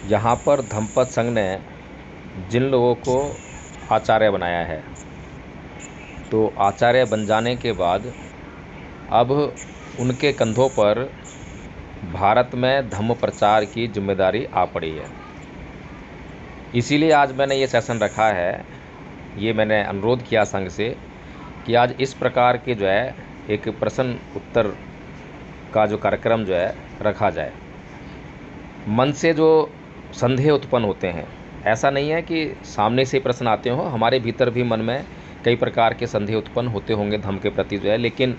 यहाँ पर धम्मपद संघ ने जिन लोगों को आचार्य बनाया है, तो आचार्य बन जाने के बाद अब उनके कंधों पर भारत में धम्म प्रचार की जिम्मेदारी आ पड़ी है। इसीलिए आज मैंने ये सेशन रखा है, ये मैंने अनुरोध किया संघ से कि आज इस प्रकार के जो है एक प्रश्न उत्तर का जो कार्यक्रम जो है रखा जाए। मन से जो संदेह उत्पन्न होते हैं, ऐसा नहीं है कि सामने से प्रश्न आते हों, हमारे भीतर भी मन में कई प्रकार के संदेह उत्पन्न होते होंगे धम्म के प्रति जो है, लेकिन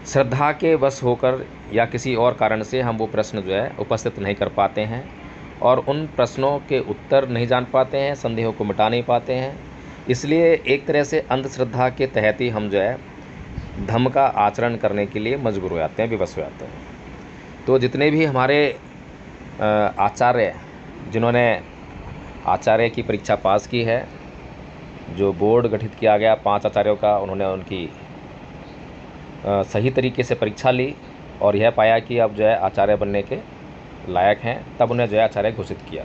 श्रद्धा के वश होकर या किसी और कारण से हम वो प्रश्न जो है उपस्थित नहीं कर पाते हैं और उन प्रश्नों के उत्तर नहीं जान पाते हैं, संदेहों को मिटा नहीं पाते हैं। इसलिए एक तरह से अंधश्रद्धा के तहत ही हम जो है धम्म का आचरण करने के लिए मजबूर हो जाते हैं, विवश हो जाते हैं। तो जितने भी हमारे आचार्य जिन्होंने आचार्य की परीक्षा पास की है, जो बोर्ड गठित किया गया 5 आचार्यों का, उन्होंने उनकी सही तरीके से परीक्षा ली और यह पाया कि अब जो है आचार्य बनने के लायक हैं, तब उन्हें जो है आचार्य घोषित किया।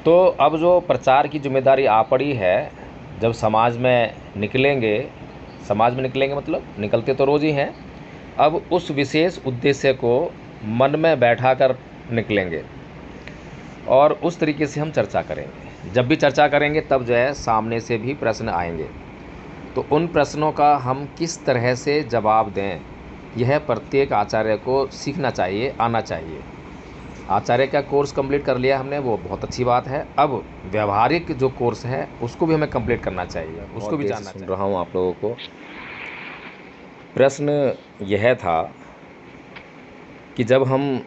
तो अब जो प्रचार की जिम्मेदारी आ पड़ी है, जब समाज में निकलेंगे मतलब निकलते तो रोज़ ही हैं, अब उस विशेष उद्देश्य को मन में बैठा कर निकलेंगे और उस तरीके से हम चर्चा करेंगे। जब भी चर्चा करेंगे तब जो है सामने से भी प्रश्न आएंगे, तो उन प्रश्नों का हम किस तरह से जवाब दें, यह प्रत्येक आचार्य को सीखना चाहिए, आना चाहिए। आचार्य का कोर्स कंप्लीट कर लिया हमने, वो बहुत अच्छी बात है। अब व्यवहारिक जो कोर्स है उसको भी हमें कंप्लीट करना चाहिए, उसको भी जानना चाहिए। सुन रहा हूँ आप लोगों को। प्रश्न यह था कि जब हम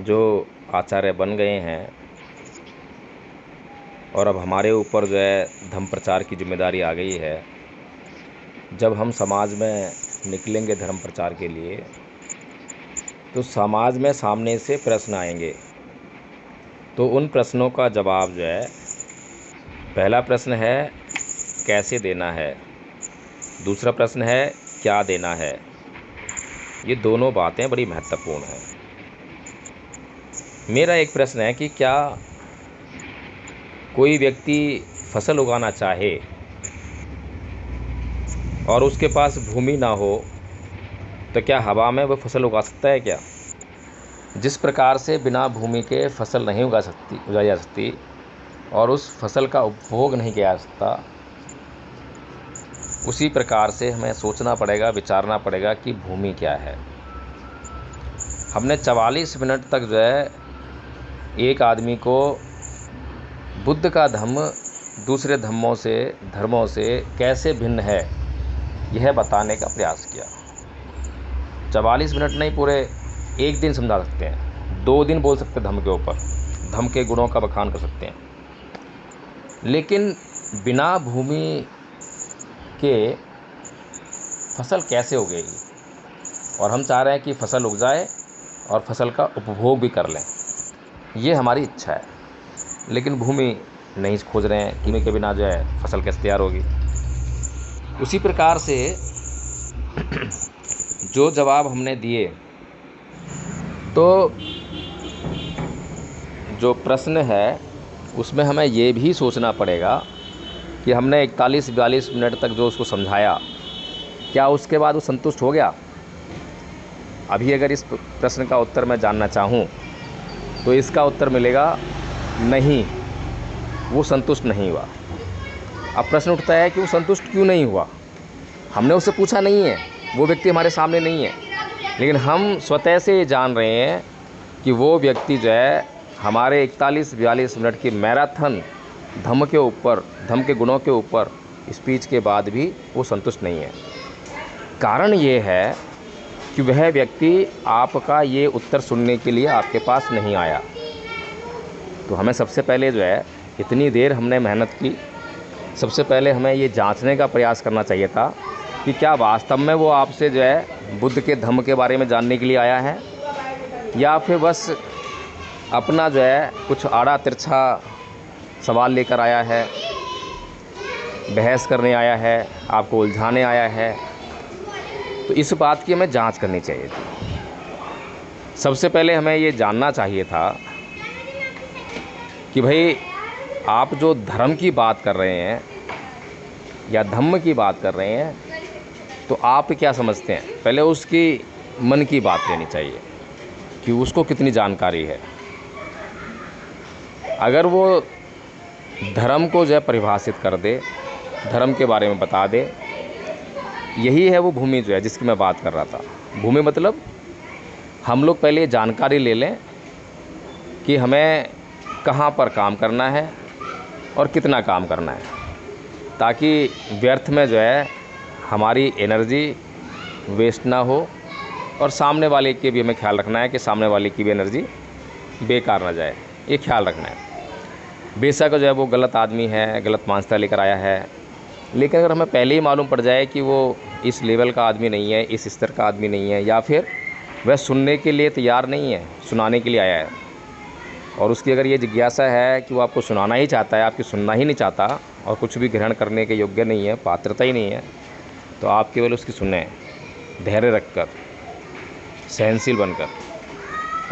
जो आचार्य बन गए हैं और अब हमारे ऊपर जो है धम्म प्रचार की जिम्मेदारी आ गई है, जब हम समाज में निकलेंगे धर्म प्रचार के लिए, तो समाज में सामने से प्रश्न आएंगे, तो उन प्रश्नों का जवाब जो है, पहला प्रश्न है कैसे देना है, दूसरा प्रश्न है क्या देना है। ये दोनों बातें बड़ी महत्वपूर्ण हैं। मेरा एक प्रश्न है कि क्या कोई व्यक्ति फसल उगाना चाहे और उसके पास भूमि ना हो, तो क्या हवा में वह फसल उगा सकता है क्या? जिस प्रकार से बिना भूमि के फसल नहीं उगाई जा सकती और उस फसल का उपभोग नहीं किया जा सकता, उसी प्रकार से हमें सोचना पड़ेगा, विचारना पड़ेगा कि भूमि क्या है। हमने 44 मिनट तक जो है एक आदमी को बुद्ध का धम्म दूसरे धर्मों से कैसे भिन्न है, यह बताने का प्रयास किया। 44 मिनट नहीं, पूरे एक दिन समझा सकते हैं, 2 दिन बोल सकते हैं धम्म के ऊपर, धम्म के गुणों का बखान कर सकते हैं। लेकिन बिना भूमि के फसल कैसे उगेगी? और हम चाह रहे हैं कि फसल उग जाए और फसल का उपभोग भी कर लें, ये हमारी इच्छा है। लेकिन भूमि नहीं खोज रहे हैं, भूमि के बिना जो है फसल कैसे तैयार होगी। उसी प्रकार से जो जवाब हमने दिए, तो जो प्रश्न है उसमें हमें ये भी सोचना पड़ेगा कि हमने 41-42 मिनट तक जो उसको समझाया, क्या उसके बाद वो संतुष्ट हो गया? अभी अगर इस प्रश्न का उत्तर मैं जानना चाहूँ तो इसका उत्तर मिलेगा नहीं, वो संतुष्ट नहीं हुआ। अब प्रश्न उठता है कि वो संतुष्ट क्यों नहीं हुआ? हमने उससे पूछा नहीं है, वो व्यक्ति हमारे सामने नहीं है, लेकिन हम स्वतः से ये जान रहे हैं कि वो व्यक्ति जो है हमारे 41-42 मिनट की मैराथन धम्म के ऊपर, धम्म के गुणों के ऊपर स्पीच के बाद भी वो संतुष्ट नहीं है। कारण ये है कि वह व्यक्ति आपका ये उत्तर सुनने के लिए आपके पास नहीं आया। तो हमें सबसे पहले जो है, इतनी देर हमने मेहनत की, सबसे पहले हमें ये जांचने का प्रयास करना चाहिए था कि क्या वास्तव में वो आपसे जो है बुद्ध के धम्म के बारे में जानने के लिए आया है, या फिर बस अपना जो है कुछ आड़ा तिरछा सवाल लेकर आया है, बहस करने आया है, आपको उलझाने आया है। तो इस बात की हमें जांच करनी चाहिए थी। सबसे पहले हमें ये जानना चाहिए था कि भाई आप जो धर्म की बात कर रहे हैं या धम्म की बात कर रहे हैं तो आप क्या समझते हैं, पहले उसकी मन की बात लेनी चाहिए कि उसको कितनी जानकारी है। अगर वो धर्म को जो है परिभाषित कर दे, धर्म के बारे में बता दे, यही है वो भूमि जो है जिसकी मैं बात कर रहा था। भूमि मतलब हम लोग पहले ये जानकारी ले लें कि हमें कहाँ पर काम करना है और कितना काम करना है, ताकि व्यर्थ में जो है हमारी एनर्जी वेस्ट ना हो और सामने वाले के भी हमें ख्याल रखना है कि सामने वाले की भी एनर्जी बेकार ना जाए, ये ख्याल रखना है। बेशक जो है वो गलत आदमी है, गलत मानसिकता लेकर आया है, लेकिन अगर हमें पहले ही मालूम पड़ जाए कि वो इस लेवल का आदमी नहीं है, इस स्तर का आदमी नहीं है, या फिर वह सुनने के लिए तैयार नहीं है, सुनाने के लिए आया है, और उसकी अगर ये जिज्ञासा है कि वो आपको सुनाना ही चाहता है, आपकी सुनना ही नहीं चाहता और कुछ भी ग्रहण करने के योग्य नहीं है, पात्रता ही नहीं है, तो आप केवल उसकी सुने, धैर्य रखकर, सहनशील बनकर,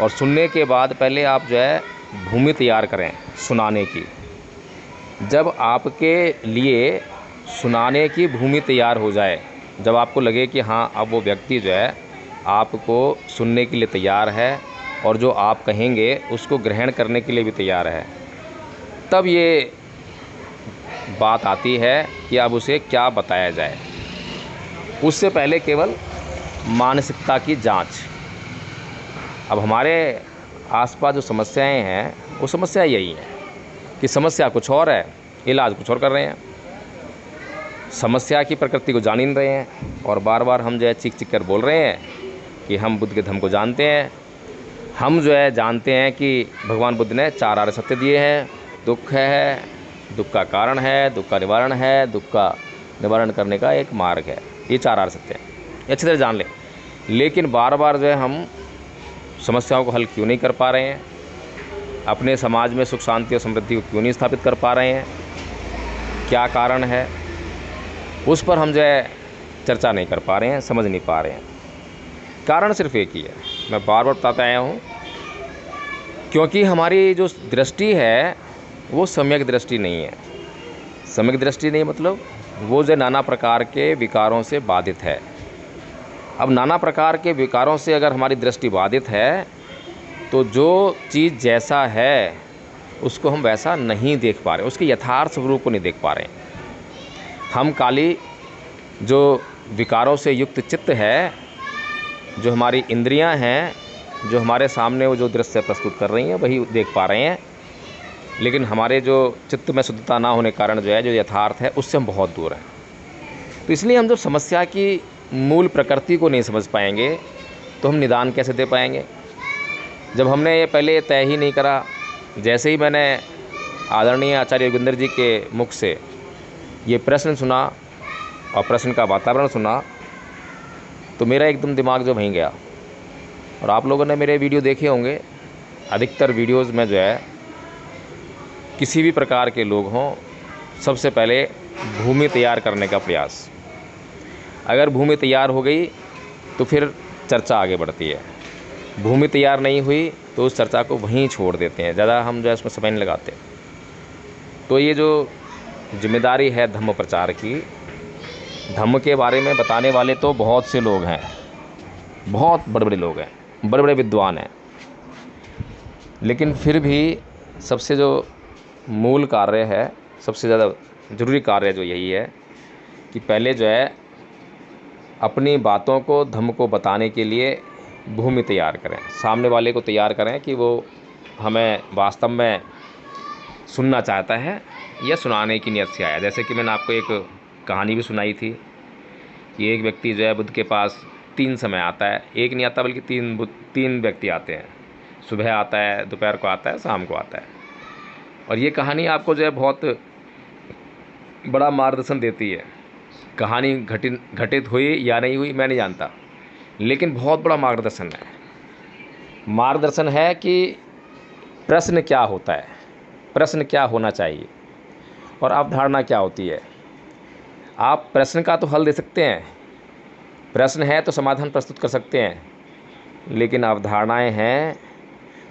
और सुनने के बाद पहले आप जो है भूमि तैयार करें सुनाने की। जब आपके लिए सुनाने की भूमि तैयार हो जाए, जब आपको लगे कि हाँ अब वो व्यक्ति जो है आपको सुनने के लिए तैयार है और जो आप कहेंगे उसको ग्रहण करने के लिए भी तैयार है, तब ये बात आती है कि अब उसे क्या बताया जाए। उससे पहले केवल मानसिकता की जांच। अब हमारे आसपास जो समस्याएं हैं वो समस्या यही है कि समस्या कुछ और है, इलाज कुछ और कर रहे हैं। समस्या की प्रकृति को जान ही नहीं रहे हैं और बार बार हम जो है चीख चीख कर बोल रहे हैं कि हम बुद्ध के धम्म को जानते हैं। हम जो है जानते हैं कि भगवान बुद्ध ने 4 आर्य सत्य दिए हैं। दुख है, दुख का कारण है, दुख का निवारण है, दुख का निवारण करने का एक मार्ग है, ये 4 आर्य सत्य हैं, ये अच्छी तरह जान लें। लेकिन बार बार जो है हम समस्याओं को हल क्यों नहीं कर पा रहे हैं, अपने समाज में सुख शांति और समृद्धि को क्यों नहीं स्थापित कर पा रहे हैं, क्या कारण है, उस पर हम जो है चर्चा नहीं कर पा रहे हैं, समझ नहीं पा रहे हैं। कारण सिर्फ एक ही है, मैं बार बार बताता आया हूँ, क्योंकि हमारी जो दृष्टि है वो सम्यक दृष्टि नहीं है। सम्यक दृष्टि नहीं मतलब वो जो नाना प्रकार के विकारों से बाधित है। अब नाना प्रकार के विकारों से अगर हमारी दृष्टि बाधित है तो जो चीज़ जैसा है उसको हम वैसा नहीं देख पा रहे, उसके यथार्थ स्वरूप को नहीं देख पा रहे हैं। हम खाली जो विकारों से युक्त चित्त है, जो हमारी इंद्रियां हैं, जो हमारे सामने वो जो दृश्य प्रस्तुत कर रही हैं वही देख पा रहे हैं, लेकिन हमारे जो चित्त में शुद्धता ना होने के कारण जो है जो यथार्थ है उससे हम बहुत दूर हैं। तो इसलिए हम जब समस्या की मूल प्रकृति को नहीं समझ पाएंगे तो हम निदान कैसे दे पाएंगे। जब हमने ये पहले तय ही नहीं करा, जैसे ही मैंने आदरणीय आचार्य योगेंद्र जी के मुख से ये प्रश्न सुना और प्रश्न का वातावरण सुना तो मेरा एकदम दिमाग जो वहीं गया। और आप लोगों ने मेरे वीडियो देखे होंगे, अधिकतर वीडियोज़ में जो है किसी भी प्रकार के लोग हों, सबसे पहले भूमि तैयार करने का प्रयास। अगर भूमि तैयार हो गई तो फिर चर्चा आगे बढ़ती है, भूमि तैयार नहीं हुई तो उस चर्चा को वहीं छोड़ देते हैं, ज़्यादा हम जो है उसमें समय नहीं लगाते। तो ये जो जिम्मेदारी है धम्म प्रचार की, धम्म के बारे में बताने वाले तो बहुत से लोग हैं, बहुत बड़े बड़े लोग हैं, बड़े बड़े विद्वान हैं, लेकिन फिर भी सबसे जो मूल कार्य है, सबसे ज़्यादा ज़रूरी कार्य जो यही है कि पहले जो है अपनी बातों को धम्म को बताने के लिए भूमि तैयार करें, सामने वाले को तैयार करें कि वो हमें वास्तव में सुनना चाहता है या सुनाने की नियत से आया। जैसे कि मैंने आपको एक कहानी भी सुनाई थी कि एक व्यक्ति जो है बुद्ध के पास 3 समय आता है, एक नहीं आता बल्कि 3 व्यक्ति आते हैं, सुबह आता है, दोपहर को आता है, शाम को आता है। और ये कहानी आपको जो है बहुत बड़ा मार्गदर्शन देती है। कहानी घटित हुई या नहीं हुई मैं नहीं जानता, लेकिन बहुत बड़ा मार्गदर्शन है। मार्गदर्शन है कि प्रश्न क्या होता है, प्रश्न क्या होना चाहिए और अवधारणा क्या होती है। आप प्रश्न का तो हल दे सकते हैं, प्रश्न है तो समाधान प्रस्तुत कर सकते हैं, लेकिन अवधारणाएं हैं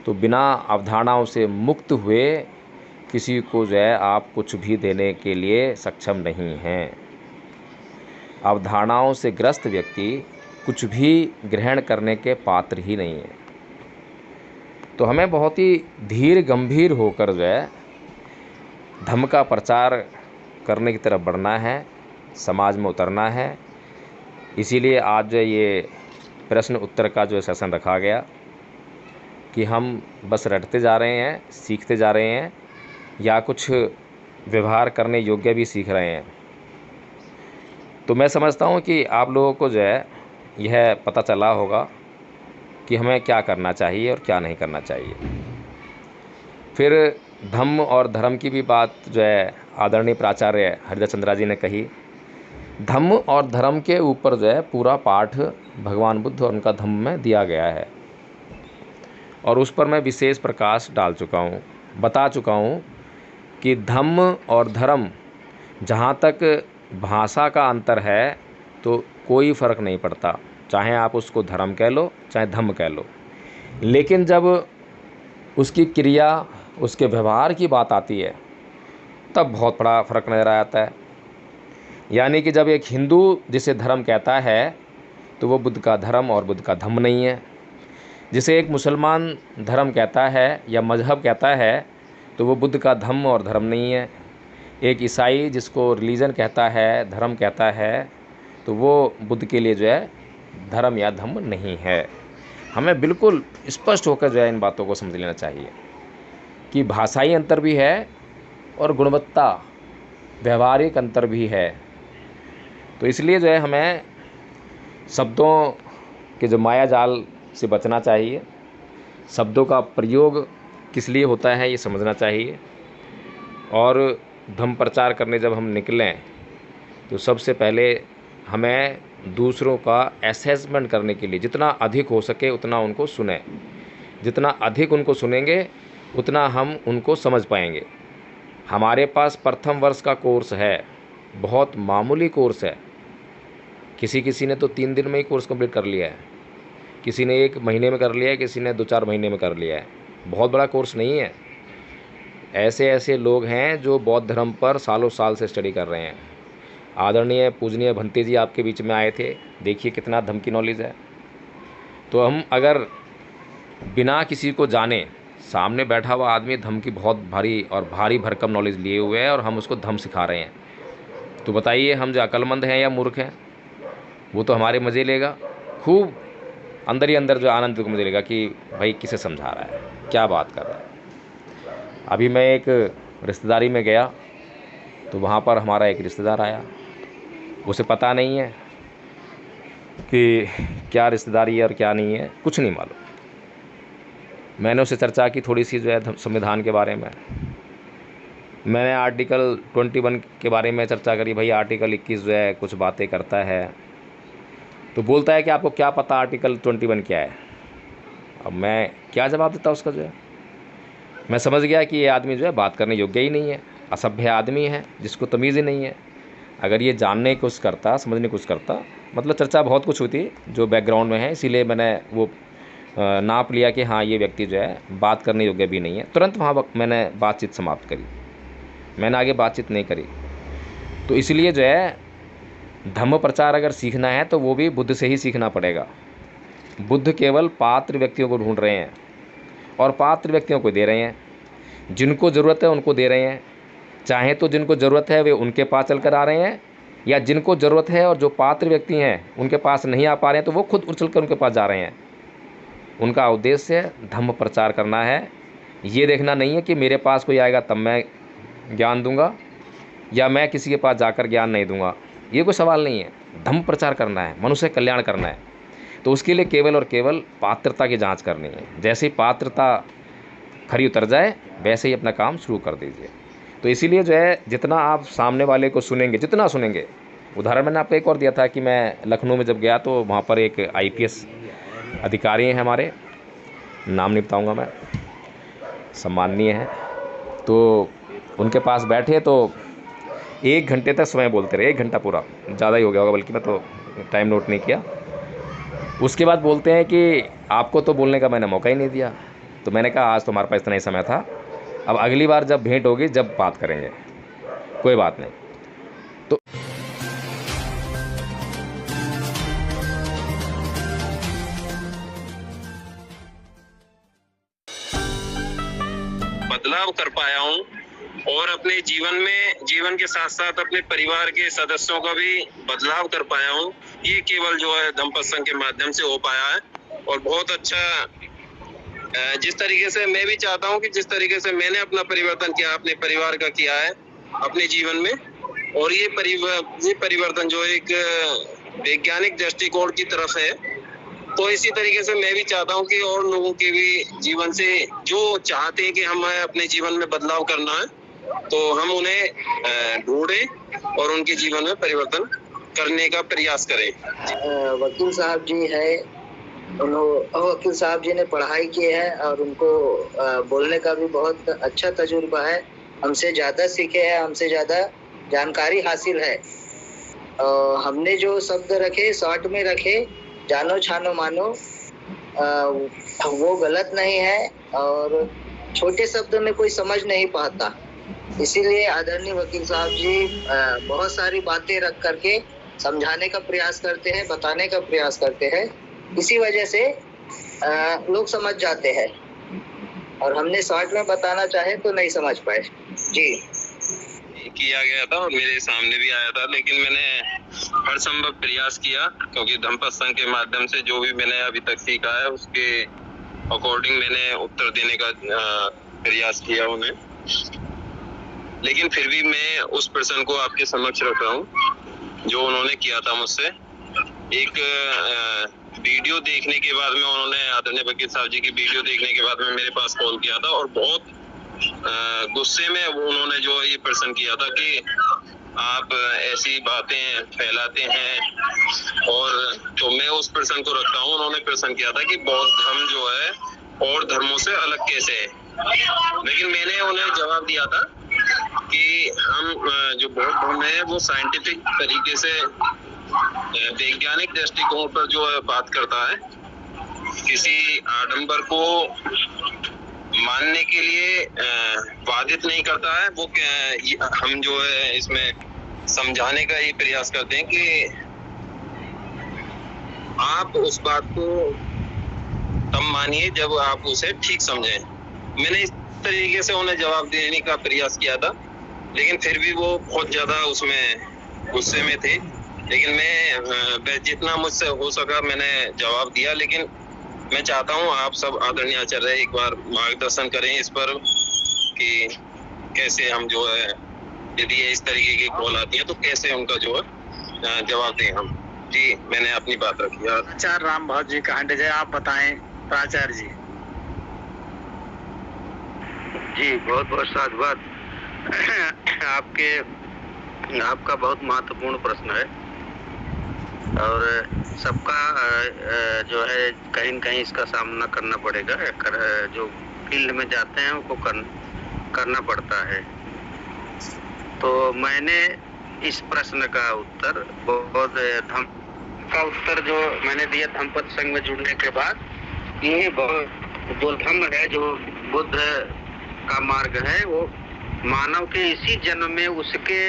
तो बिना अवधारणाओं से मुक्त हुए किसी को जो है आप कुछ भी देने के लिए सक्षम नहीं हैं। अवधारणाओं से ग्रस्त व्यक्ति कुछ भी ग्रहण करने के पात्र ही नहीं है। तो हमें बहुत ही धीर गंभीर होकर जो है धम्म का प्रचार करने की तरफ बढ़ना है, समाज में उतरना है। इसीलिए आज जो ये प्रश्न उत्तर का जो सेशन रखा गया कि हम बस रटते जा रहे हैं, सीखते जा रहे हैं, या कुछ व्यवहार करने योग्य भी सीख रहे हैं। तो मैं समझता हूँ कि आप लोगों को जो है यह पता चला होगा कि हमें क्या करना चाहिए और क्या नहीं करना चाहिए। फिर धम्म और धर्म की भी बात जो है आदरणीय प्राचार्य हरिदास चंद्रा जी ने कही। धम्म और धर्म के ऊपर जो है पूरा पाठ भगवान बुद्ध और उनका धम्म में दिया गया है, और उस पर मैं विशेष प्रकाश डाल चुका हूँ, बता चुका हूँ कि धम्म और धर्म, जहाँ तक भाषा का अंतर है तो कोई फ़र्क नहीं पड़ता, चाहे आप उसको धर्म कह लो चाहे धम्म कह लो। लेकिन जब उसकी क्रिया, उसके व्यवहार की बात आती है तब बहुत बड़ा फ़र्क नज़र आता है। यानी कि जब एक हिंदू जिसे धर्म कहता है तो वो बुद्ध का धर्म और बुद्ध का धम्म नहीं है। जिसे एक मुसलमान धर्म कहता है या मजहब कहता है तो वो बुद्ध का धम्म और धर्म नहीं है। एक ईसाई जिसको रिलीजन कहता है, धर्म कहता है, तो वो बुद्ध के लिए जो है धर्म या धम्म नहीं है। हमें बिल्कुल स्पष्ट होकर जो है इन बातों को समझ लेना चाहिए कि भाषाई अंतर भी है और गुणवत्ता, व्यवहारिक अंतर भी है। तो इसलिए जो है हमें शब्दों के जो माया जाल से बचना चाहिए, शब्दों का प्रयोग किस लिए होता है ये समझना चाहिए। और धम्म प्रचार करने जब हम निकलें तो सबसे पहले हमें दूसरों का असेसमेंट करने के लिए जितना अधिक हो सके उतना उनको सुनें। जितना अधिक उनको सुनेंगे उतना हम उनको समझ पाएंगे। हमारे पास प्रथम वर्ष का कोर्स है, बहुत मामूली कोर्स है। किसी ने तो 3 दिन में ही कोर्स कंप्लीट कर लिया है, किसी ने 1 महीने में कर लिया है, किसी ने 2-4 महीने में कर लिया है। बहुत बड़ा कोर्स नहीं है। ऐसे लोग हैं जो बौद्ध धर्म पर सालों साल से स्टडी कर रहे हैं। आदरणीय पूजनीय भंते जी आपके बीच में आए थे, देखिए कितना धम्म की नॉलेज है। तो हम अगर बिना किसी को जाने, सामने बैठा हुआ आदमी धम्म की बहुत भारी भरकम नॉलेज लिए हुए है और हम उसको धम्म सिखा रहे हैं, तो बताइए हम जो अक्लमंद हैं या मूर्ख हैं? वो तो हमारे मज़े लेगा, खूब अंदर ही अंदर जो आनंद को मज़े लेगा कि भाई किसे समझा रहा है, क्या बात कर रहा है। अभी मैं एक रिश्तेदारी में गया तो वहाँ पर हमारा एक रिश्तेदार आया, उसे पता नहीं है कि क्या रिश्तेदारी है और क्या नहीं है, कुछ नहीं मालूम। मैंने उससे चर्चा की थोड़ी सी जो है संविधान के बारे में। मैंने आर्टिकल 21 के बारे में चर्चा करी। भाई आर्टिकल 21 जो है कुछ बातें करता है, तो बोलता है कि आपको क्या पता आर्टिकल 21 क्या है। अब मैं क्या जवाब देता उसका जो है। मैं समझ गया कि ये आदमी जो है बात करने योग्य ही नहीं है, असभ्य आदमी है जिसको तमीज़ ही नहीं है। अगर ये जानने की कोशिश करता, समझने की कोशिश करता, मतलब चर्चा बहुत कुछ होती जो बैकग्राउंड में है। इसीलिए मैंने वो नाप लिया कि हाँ ये व्यक्ति जो है बात करने योग्य भी नहीं है। तुरंत वहाँ मैंने बातचीत समाप्त करी, मैंने आगे बातचीत नहीं करी। तो इसलिए जो है धम्म प्रचार अगर सीखना है तो वो भी बुद्ध से ही सीखना पड़ेगा। बुद्ध केवल पात्र व्यक्तियों को ढूंढ रहे हैं और पात्र व्यक्तियों को दे रहे हैं। जिनको ज़रूरत है उनको दे रहे हैं। चाहे तो जिनको ज़रूरत है वे उनके पास चल कर आ रहे हैं, या जिनको ज़रूरत है और जो पात्र व्यक्ति हैं उनके पास नहीं आ पा रहे हैं तो वो खुद उछल कर उनके पास जा रहे हैं। उनका उद्देश्य धम्म प्रचार करना है। ये देखना नहीं है कि मेरे पास कोई आएगा तब मैं ज्ञान दूंगा या मैं किसी के पास जाकर ज्ञान नहीं दूंगा, ये कोई सवाल नहीं है। धम्म प्रचार करना है, मनुष्य कल्याण करना है, तो उसके लिए केवल और केवल पात्रता की जांच करनी है। जैसे ही पात्रता खरी उतर जाए वैसे ही अपना काम शुरू कर दीजिए। तो इसीलिए जो है जितना आप सामने वाले को सुनेंगे, जितना सुनेंगे। उदाहरण मैंने आपको एक और दिया था कि मैं लखनऊ में जब गया तो वहाँ पर एक IPS अधिकारी हैं हमारे, नाम नहीं बताऊँगा मैं, सम्माननीय हैं। तो उनके पास बैठे तो 1 घंटे तक समय बोलते रहे, 1 घंटा पूरा, ज़्यादा ही हो गया होगा, बल्कि मैं तो टाइम नोट नहीं किया। उसके बाद बोलते हैं कि आपको तो बोलने का मैंने मौका ही नहीं दिया। तो मैंने कहा आज तो हमारे पास इतना ही समय था, अब अगली बार जब भेंट होगी जब बात करेंगे, कोई बात नहीं। तो बदलाव कर पाया हूँ और अपने जीवन के साथ साथ अपने परिवार के सदस्यों का भी बदलाव कर पाया हूँ। ये केवल जो है धम्म सत्संग के माध्यम से हो पाया है और बहुत अच्छा, जिस तरीके से मैं भी चाहता हूँ कि जिस तरीके से मैंने अपना परिवर्तन किया, अपने परिवार का किया है अपने जीवन में, और ये परिवर्तन जो एक वैज्ञानिक दृष्टिकोण की तरफ है, तो इसी तरीके से मैं भी चाहता हूँ कि और लोगों के भी जीवन से जो चाहते हैं कि हमें अपने जीवन में बदलाव करना है, तो हम उन्हें ढूंढें और उनके जीवन में परिवर्तन करने का प्रयास करें। वकील साहब जी है, वकील साहब जी ने पढ़ाई की है और उनको बोलने का भी बहुत अच्छा तजुर्बा है। हमसे ज़्यादा सीखे हैं, हमसे ज़्यादा जानकारी हासिल है। हमने जो शब्द रखे शॉर्ट में रखे, जानो छानो मानो, वो गलत नहीं है और छोटे शब्दों में कोई समझ नहीं पाता। इसीलिए आदरणीय वकील साहब जी बहुत सारी बातें रख करके समझाने का प्रयास करते हैं, बताने का प्रयास करते हैं। इसी वजह से लोग समझ जाते हैं, और हमने शॉर्ट में बताना चाहे तो नहीं समझ पाए जी। किया गया था और मेरे सामने भी आया था, लेकिन मैंने हर संभव प्रयास किया, क्योंकि धम्म सत्संग के माध्यम से जो भी मैंने अभी तक सीखा है उसके अकॉर्डिंग मैंने उत्तर देने का प्रयास किया उन्हें। लेकिन फिर भी मैं उस प्रश्न को आपके समक्ष रख रहा हूँ जो उन्होंने किया था मुझसे। एक वीडियो देखने के बाद में उन्होंने, आदरणीय वकील साहब जी की वीडियो देखने के बाद में मेरे पास कॉल किया था और बहुत गुस्से में उन्होंने जो ये प्रश्न किया था कि आप ऐसी बातें फैलाते हैं, और तो मैं उस प्रश्न को रखता हूँ। उन्होंने प्रश्न किया था कि बौद्ध धर्म जो है और धर्मों से अलग कैसे है, लेकिन मैंने उन्हें जवाब दिया था कि हम जो बौद्ध धर्म है वो साइंटिफिक तरीके से वैज्ञानिक दृष्टिकोण पर जो है बात करता है, किसी आडंबर को मानने के लिए बाधित नहीं करता है। वो हम जो है इसमें समझाने का ये प्रयास करते हैं कि आप उस बात को तब मानिए जब आप उसे ठीक समझें। मैंने इस तरीके से उन्हें जवाब देने का प्रयास किया था, लेकिन फिर भी वो बहुत ज्यादा उसमें गुस्से में थे। लेकिन मैं जितना मुझसे हो सका मैंने जवाब दिया। लेकिन मैं चाहता हूँ आप सब आदरणीय आचार्य एक बार मार्गदर्शन करें इस पर कि कैसे हम जो है, यदि इस तरीके की कॉल आती है तो कैसे उनका जो है जवाब दें हम। जी, मैंने अपनी बात रखी। आचार्य राम भाव जी कांडे जय, आप बताएं प्राचार्य जी। जी बहुत बहुत साधुवाद। आपका बहुत महत्वपूर्ण प्रश्न है और सबका जो है कहीं न कहीं इसका सामना करना पड़ेगा। जो फील्ड में जाते हैं उनको करना पड़ता है। तो मैंने इस प्रश्न का उत्तर जो मैंने दिया धम्म सत्संग में जुड़ने के बाद, ये जो धम्म है, जो बुद्ध का मार्ग है, वो मानव के इसी जन्म में उसके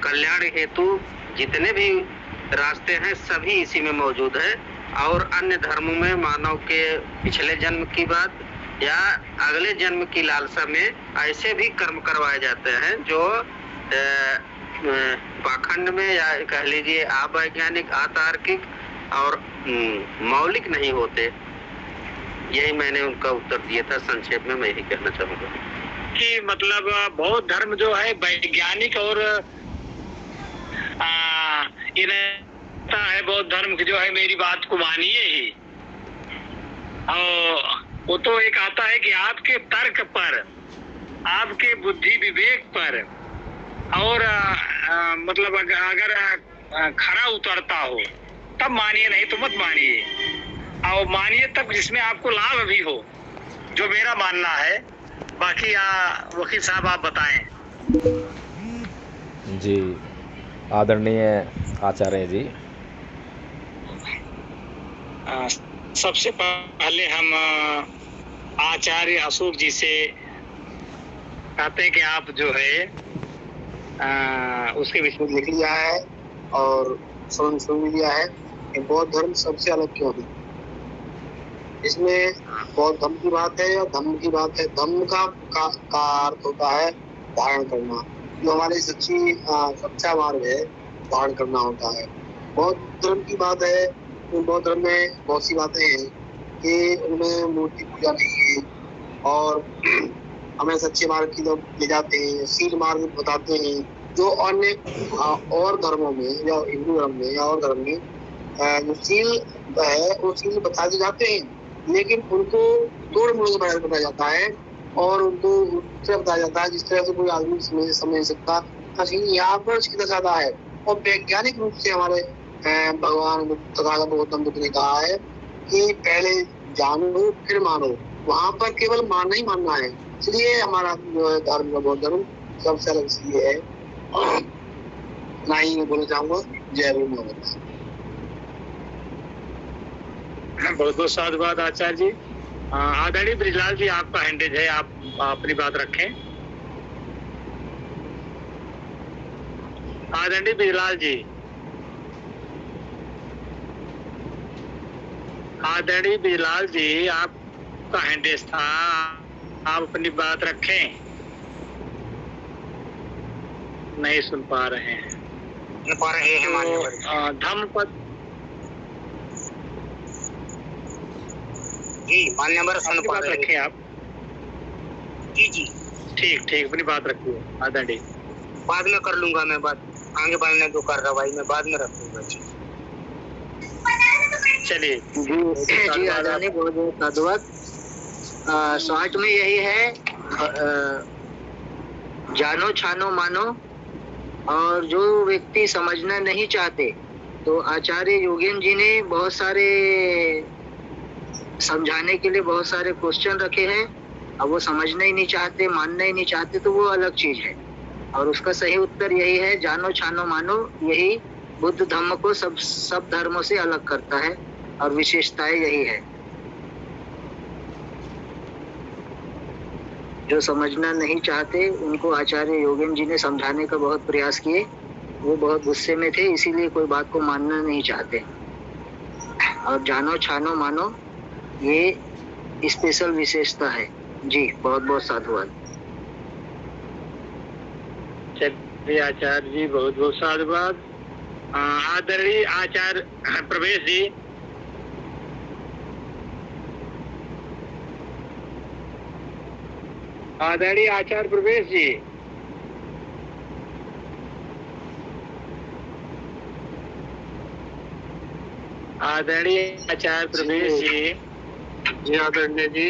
कल्याण हेतु जितने भी रास्ते हैं सभी इसी में मौजूद है। और अन्य धर्मों में मानव के पिछले जन्म की बात या अगले जन्म की लालसा में ऐसे भी कर्म करवाए जाते हैं जो पाखंड में या कह लीजिए अवैज्ञानिक, अतार्किक और मौलिक नहीं होते। यही मैंने उनका उत्तर दिया था। संक्षेप में मैं यही कहना चाहूँगा कि मतलब बौद्ध धर्म जो है वैज्ञानिक और है बौद्ध धर्म की जो है, मेरी बात को मानिए ही। और वो तो एक आता है कि आपके तर्क पर, आपके बुद्धि विवेक पर और मतलब अगर खरा उतरता हो तब मानिए, नहीं तो मत मानिए। और मानिए तब जिसमें आपको लाभ भी हो, जो मेरा मानना है। बाकी वकील साहब आप बताएं। जी आदरणीय आचार्य जी, सबसे पहले हम आचार्य अशोक जी से कहते हैं कि आप जो है उसके विषय में लिख लिया है और सुन लिया है कि बौद्ध धर्म सबसे अलग क्यों है। इसमें बौद्ध धर्म की बात है या धम्म की बात है। धम्म का अर्थ होता है धारण करना, जो हमारी सच्चा मार्ग है, धारण करना होता है। बौद्ध धर्म की बात है तो बौद्ध धर्म में बहुत सी बातें हैं कि उनमें मूर्ति पूजा नहीं है और हमें सच्चे मार्ग की तरफ ले जाते हैं, सीध मार्ग बताते हैं, जो अन्य और धर्मों में या हिंदू धर्म में या और धर्म में जो सील है वो सील बताए जाते हैं, लेकिन उनको तोड़ मोड़ के बताया जाता है और उनको उससे बताया जाता है जिस तरह से कोई आदमी समझ सकता। यहाँ पर सीधा साधा है और वैज्ञानिक रूप से हमारे भगवान तथागत गौतम बुद्ध ने कहा है कि पहले जानो फिर मानो। वहां पर केवल मानना ही मानना है, इसलिए हमारा जो है धर्म का बौद्ध धर्म सबसे अलग इसलिए है। ना ही मैं बोलना चाहूंगा जय भीम। बहुत बहुत साधुवाद आचार्य जी। आदरणीय ब्रिजलाल जी, आपका हैंडेज है, आप अपनी बात रखें। आदरणीय ब्रिजलाल जी, आदरणीय ब्रिजलाल जी, आपका हैंडेज था, आप अपनी बात रखें। नहीं सुन पा रहे हैं। धम्मपद जी मान्यवर सुन पा रहे रखें आप। जी जी ठीक अपनी बात रखिए आदरणीय। बाद में कर लूंगा मैं बात, आगे बढ़ने दो कार्रवाई में बाद में रखूंगा। जी चलिए जी आदरणीय, बहुत बहुत साधुवाद। शॉर्ट में यही है, जानो छानो मानो। और जो व्यक्ति समझना नहीं चाहते तो आचार्य योगेन जी ने बहुत सारे समझाने के लिए बहुत सारे क्वेश्चन रखे हैं। अब वो समझना ही नहीं चाहते, मानना ही नहीं चाहते तो वो अलग चीज है। और उसका सही उत्तर यही है, जानो छानो मानो। यही बुद्ध धम्म को सब धर्मों से अलग करता है और विशेषताएं यही है। जो समझना नहीं चाहते उनको आचार्य योगेन जी ने समझाने का बहुत प्रयास किए। वो बहुत गुस्से में थे, इसीलिए कोई बात को मानना नहीं चाहते। और जानो छानो मानो ये स्पेशल विशेषता है। जी बहुत बहुत साधुवाद। चलिए आचार्य जी, बहुत बहुत साधुवाद। आदरणीय आचार्य प्रवेश जी, आदरणीय आचार्य प्रवेश जी, आदरणीय आचार्य प्रवेश जी। जी आदरणीय जी,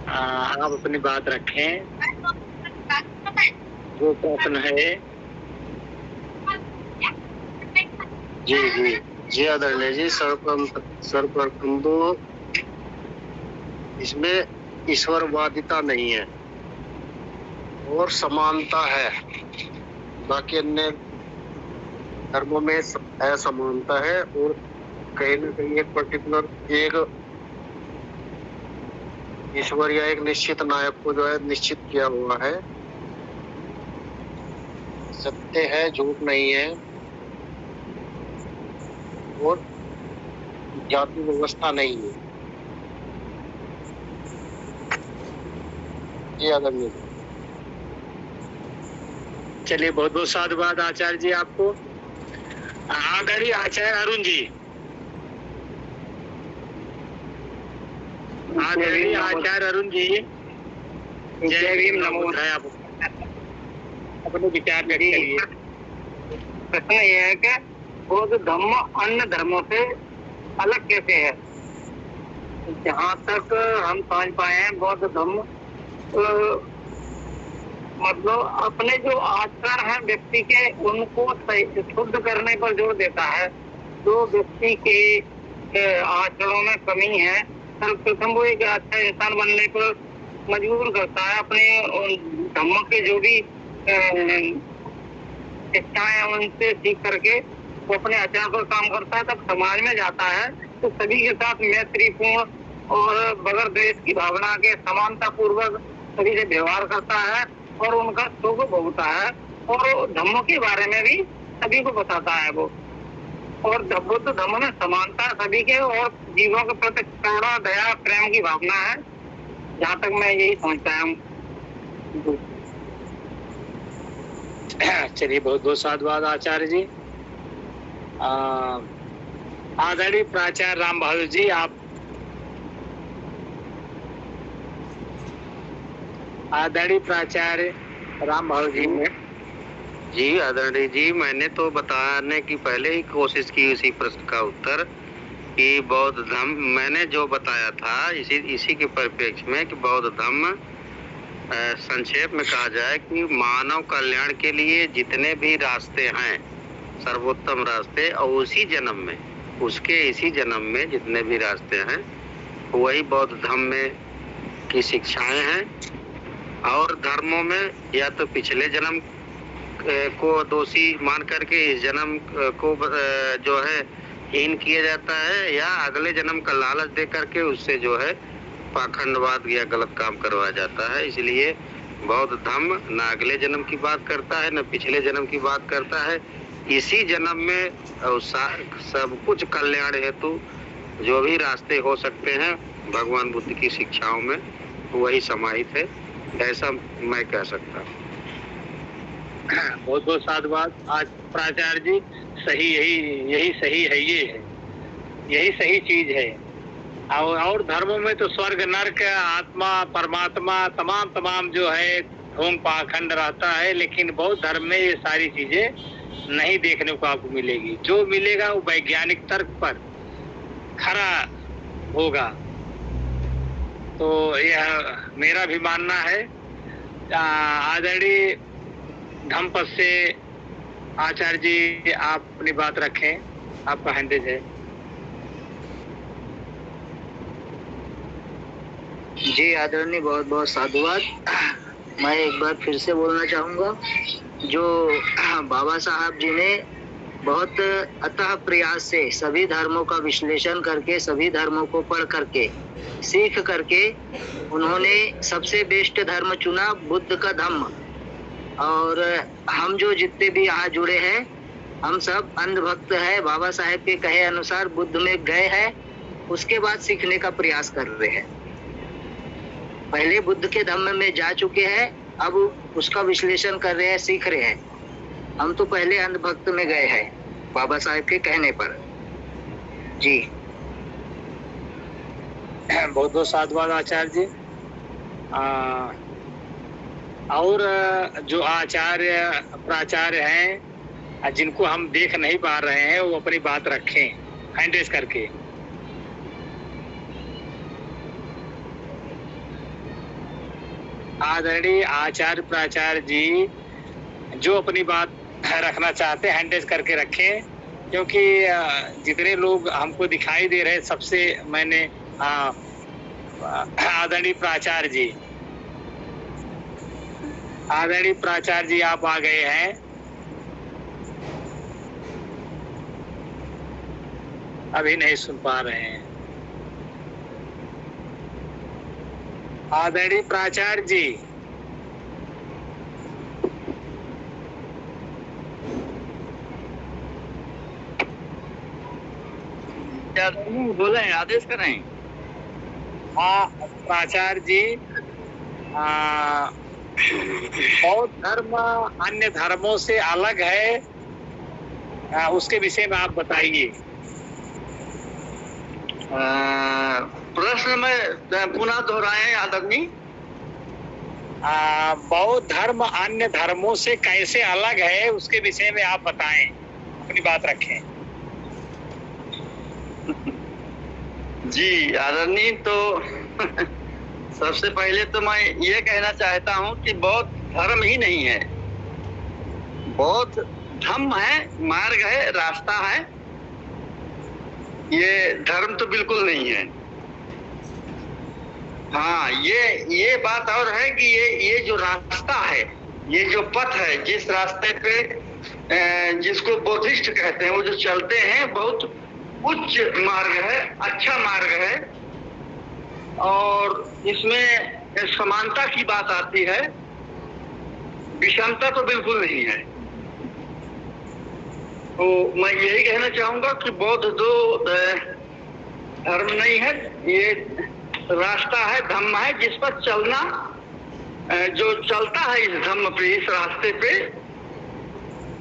आप अपनी बात रखें। जो प्रश्न है। जी आदरणीय जी, सर्वप्रथम तो इसमें ईश्वरवादिता नहीं है और समानता है। बाकी अन्य धर्मों में असमानता है और कहीं न कहीं एक पर्टिकुलर एक ईश्वर या एक निश्चित नायक को जो है निश्चित किया हुआ है। सत्य है, झूठ नहीं है और जाति व्यवस्था नहीं है। चलिए बहुत बहुत साधुवाद आचार्य जी आपको। आदरणीय आचार्य अरुण जी, आदरणीय आचार्य अरुण जी, जय भीम, नमो बुद्धाय। आप अपने विचार व्यक्त करिए। प्रश्न यह है कि बौद्ध धर्म अन्य धर्मों से अलग कैसे है। जहाँ तक हम समझ पाए हैं, बौद्ध धर्म मतलब अपने जो आचरण है व्यक्ति के, उनको शुद्ध करने पर जोर देता है। जो व्यक्ति के आचरणों में कमी है, सर्वप्रथम वो एक अच्छा इंसान बनने पर मजबूर करता है। अपने धर्म के जो भी इच्छाएं हैं उनसे सीख करके वो अपने आचरण पर काम करता है। तब समाज में जाता है तो सभी के साथ मैत्रीपूर्ण और बगैर द्वेष की भावना के समानता पूर्वक सभी से व्यवहार करता है और उनका सुख भोगता है और धम्मों के बारे में भी सभी को बताता है वो। और बुद्ध धम्म में समानता सभी के और जीवों के प्रति करुणा दया प्रेम की भावना है, जहाँ तक मैं यही समझता हूँ। चलिए, बहुत बहुत साधुवाद आचार्य जी। आदरणीय प्राचार्य राम बहादुर जी, आप आदरणीय प्राचार्य राम बहादुर जी में जी आदरणीय जी, मैंने तो बताने की पहले ही कोशिश की उसी प्रश्न का उत्तर कि बौद्ध धम्म मैंने जो बताया था इसी के परिप्रेक्ष्य में कि बौद्ध धम्म संक्षेप में कहा जाए कि मानव कल्याण के लिए जितने भी रास्ते हैं, सर्वोत्तम रास्ते, और उसी जन्म में इसी जन्म में जितने भी रास्ते हैं वही बौद्ध धम्म में की शिक्षाएं हैं। और धर्मों में या तो पिछले जन्म को दोषी मान करके इस जन्म को जो है हीन किया जाता है, या अगले जन्म का लालच दे करके उससे जो है पाखंडवाद या गलत काम करवाया जाता है। इसलिए बौद्ध धम्म न अगले जन्म की बात करता है न पिछले जन्म की बात करता है। इसी जन्म में सब कुछ कल्याण हेतु जो भी रास्ते हो सकते हैं भगवान बुद्ध की शिक्षाओं में वही समाहित है, ऐसा मैं कह सकता हूँ। बहुत बहुत साधुवाद आज प्राचार्य जी। सही, यही सही है, यही सही चीज है। और धर्मों में तो स्वर्ग नरक आत्मा परमात्मा तमाम जो है ढोंग पाखंड रहता है, लेकिन बौद्ध धर्म में ये सारी चीजें नहीं देखने को आपको मिलेगी। जो मिलेगा वो वैज्ञानिक तर्क पर खरा होगा। तो यह मेरा भी मानना है। आदरणीय धम्मपद से आचार्य जी आप अपनी बात रखें, आपका हैंडेज है। जी आदरणीय, बहुत बहुत साधुवाद। मैं एक बार फिर से बोलना चाहूँगा, जो बाबा साहब जी ने बहुत अतः प्रयास से सभी धर्मों का विश्लेषण करके, सभी धर्मों को पढ़ करके, सीख करके उन्होंने सबसे बेस्ट धर्म चुना, बुद्ध का धम्म। और हम जो जितने भी यहाँ जुड़े हैं हम सब अंधभक्त है, बाबा साहेब के कहे अनुसार बुद्ध में गए हैं, उसके बाद सीखने का प्रयास कर रहे हैं। पहले बुद्ध के धम्म में जा चुके हैं, अब उसका विश्लेषण कर रहे हैं, सीख रहे हैं। हम तो पहले अंधभक्त में गए हैं बाबा साहेब के कहने पर। जी बहुत बहुत साधुवाद आचार्य जी। और जो आचार्य प्राचार्य हैं जिनको हम देख नहीं पा रहे हैं वो अपनी बात रखें हैंड रेज करके। आदरणीय आचार्य प्राचार्य जी जो अपनी बात रखना चाहते हैं हैंड रेज करके रखें, क्योंकि जितने लोग हमको दिखाई दे रहे हैं सबसे मैंने आदरणीय प्राचार्य जी, आदरणीय प्राचार्य जी आप आ गए हैं। अभी नहीं सुन पा रहे हैं। आदरणीय प्राचार्य जी, बोले आदेश करें। हाँ प्राचार्य जी, बौद्ध धर्म अन्य धर्मों से अलग है, उसके विषय में आप बताइए। प्रश्न में पुनः दोहराएं आदरणीय। बौद्ध धर्म अन्य धर्मों से कैसे अलग है उसके विषय में आप बताएं, अपनी बात रखें। जी आदरणीय, तो सबसे पहले तो मैं ये कहना चाहता हूँ कि बौद्ध धर्म ही नहीं है, बौद्ध धम्म है, मार्ग है, रास्ता है। ये धर्म तो बिल्कुल नहीं है। हाँ, ये बात और है कि ये जो रास्ता है, ये जो पथ है, जिस रास्ते पे जिसको बौद्धिस्ट कहते हैं, वो जो चलते हैं, बहुत उच्च मार्ग है, अच्छा मार्ग है। और इसमें समानता की बात आती है, विषमता तो बिल्कुल नहीं है। तो मैं यही कहना चाहूंगा कि बौद्ध दो धर्म नहीं है, ये रास्ता है, धम्म है, जिस पर चलना, जो चलता है इस धम्म पे, इस रास्ते पे,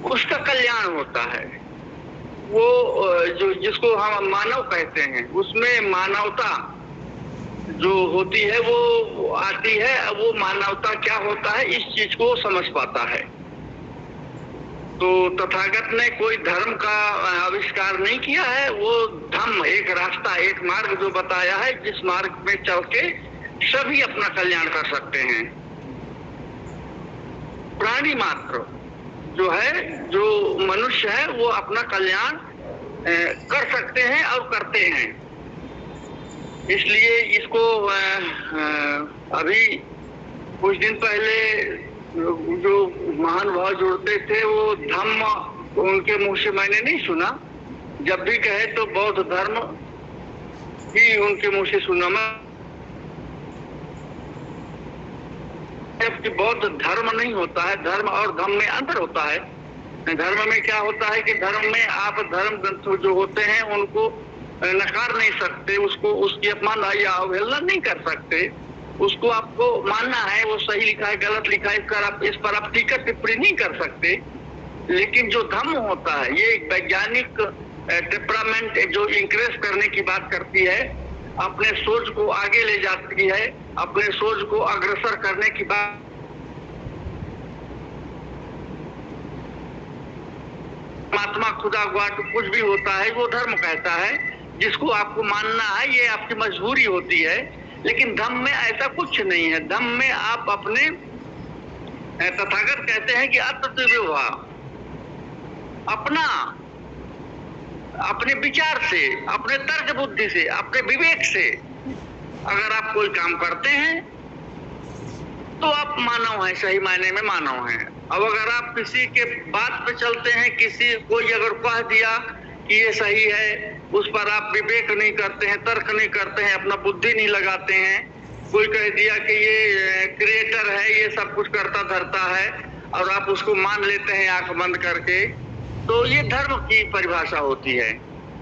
उसका कल्याण होता है। वो जो जिसको हम मानव कहते हैं, उसमें मानवता जो होती है वो आती है। वो मानवता क्या होता है इस चीज को समझ पाता है। तो तथागत ने कोई धर्म का आविष्कार नहीं किया है, वो धम्म, एक रास्ता, एक मार्ग जो बताया है, जिस मार्ग में चल के सभी अपना कल्याण कर सकते हैं। प्राणी मात्र जो है, जो मनुष्य है, वो अपना कल्याण कर सकते हैं और करते हैं। इसलिए इसको अभी कुछ दिन पहले जो महानुभाव जुड़ते थे, वो धम्म उनके मुंह से मैंने नहीं सुना। जब भी कहे तो बौद्ध धर्म ही उनके मुंह से सुना मैं। जबकि बौद्ध धर्म नहीं होता है, धर्म और धम्म में अंतर होता है। धर्म में क्या होता है कि धर्म में आप धर्म ग्रंथ जो होते हैं उनको नकार नहीं सकते, उसको उसकी अपमान या अवहेलना नहीं कर सकते, उसको आपको मानना है, वो सही लिखा है, गलत लिखा है, इस पर आप टीका टिप्पणी नहीं कर सकते। लेकिन जो धम्म होता है, ये एक वैज्ञानिक टेम्परामेंट जो इंक्रेज करने की बात करती है, अपने सोच को आगे ले जाती है, अपने सोच को अग्रसर करने की बात, परमात्मा, खुदा, गॉड कुछ भी होता है, वो धर्म कहता है, जिसको आपको मानना है, ये आपकी मजबूरी होती है। लेकिन धम्म में ऐसा कुछ नहीं है। धम्म में आप अपने, तथागत कहते हैं कि अतर्विवाह, अपने विचार से, अपने तर्क बुद्धि से, अपने विवेक से अगर आप कोई काम करते हैं तो आप मानव हैं, सही मायने में मानव हैं। अब अगर आप किसी के बात पे चलते हैं, किसी कोई अगर कह दिया कि ये सही है, उस पर आप विवेक नहीं करते हैं, तर्क नहीं करते हैं, अपना बुद्धि नहीं लगाते हैं, कोई कह दिया कि ये क्रिएटर है, ये सब कुछ करता धरता है, और आप उसको मान लेते हैं आंख बंद करके, तो ये धर्म की परिभाषा होती है।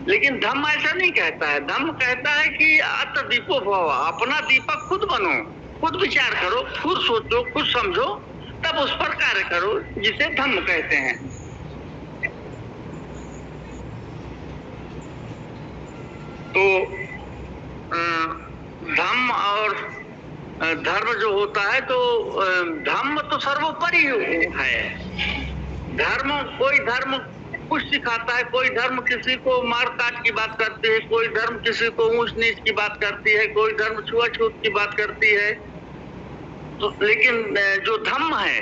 लेकिन धम्म ऐसा नहीं कहता है। धम्म कहता है कि अत दीपो भव, अपना दीपक खुद बनो, खुद विचार करो, खुद सोचो, खुद समझो, तब उस पर कार्य करो, जिसे धम्म कहते हैं। तो धम्म और धर्म जो होता है, तो धम्म तो सर्वोपरि है। धर्म, कोई धर्म कुछ सिखाता है, कोई धर्म किसी को मार काट की बात करती है, कोई धर्म किसी को ऊंच नीच की बात करती है, कोई धर्म छुआछूत की बात करती है। तो लेकिन जो धम्म है,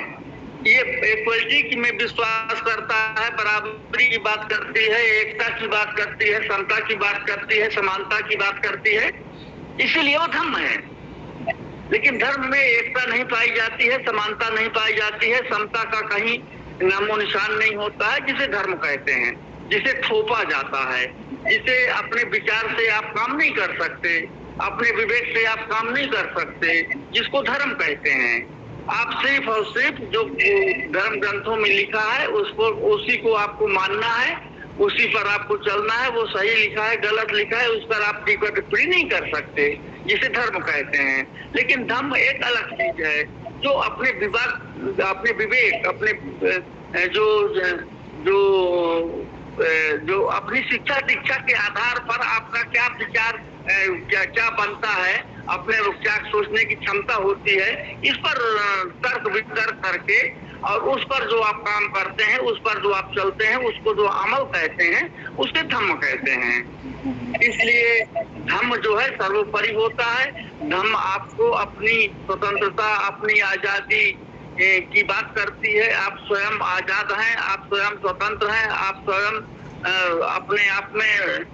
ये इक्वलिटी में विश्वास करता है, बराबरी की बात करती है, एकता की बात करती है, समता की बात करती है, समानता की बात करती है, इसीलिए वो धम्म है। लेकिन धर्म में एकता नहीं पाई जाती है, समानता नहीं पाई जाती है, समता का कहीं नामो निशान नहीं होता है, जिसे धर्म कहते हैं, जिसे थोपा जाता है, जिसे अपने विचार से आप काम नहीं कर सकते, अपने विवेक से आप काम नहीं कर सकते, जिसको धर्म कहते हैं। आप सिर्फ और सिर्फ जो धर्म ग्रंथों में लिखा है उसको, उसी को आपको मानना है, उसी पर आपको चलना है। वो सही लिखा है, गलत लिखा है, उस पर आप टीका टिप्पणी नहीं कर सकते, जिसे धर्म कहते हैं। लेकिन धम्म एक अलग चीज है, जो अपने विवाद, अपने विवेक, अपने जो अपनी शिक्षा दीक्षा के आधार पर आपका क्या विचार, क्या बनता है, अपने क्या सोचने की क्षमता होती है, इस पर तर्क वितर्क करके, और उस पर जो आप काम करते हैं, उस पर जो आप चलते हैं, उसको जो अमल कहते हैं, उसके धम्म कहते हैं। इसलिए धम्म जो है सर्वोपरि होता है। धम्म आपको अपनी स्वतंत्रता, अपनी आजादी की बात करती है। आप स्वयं आजाद हैं, आप स्वयं स्वतंत्र हैं, आप स्वयं अपने आप में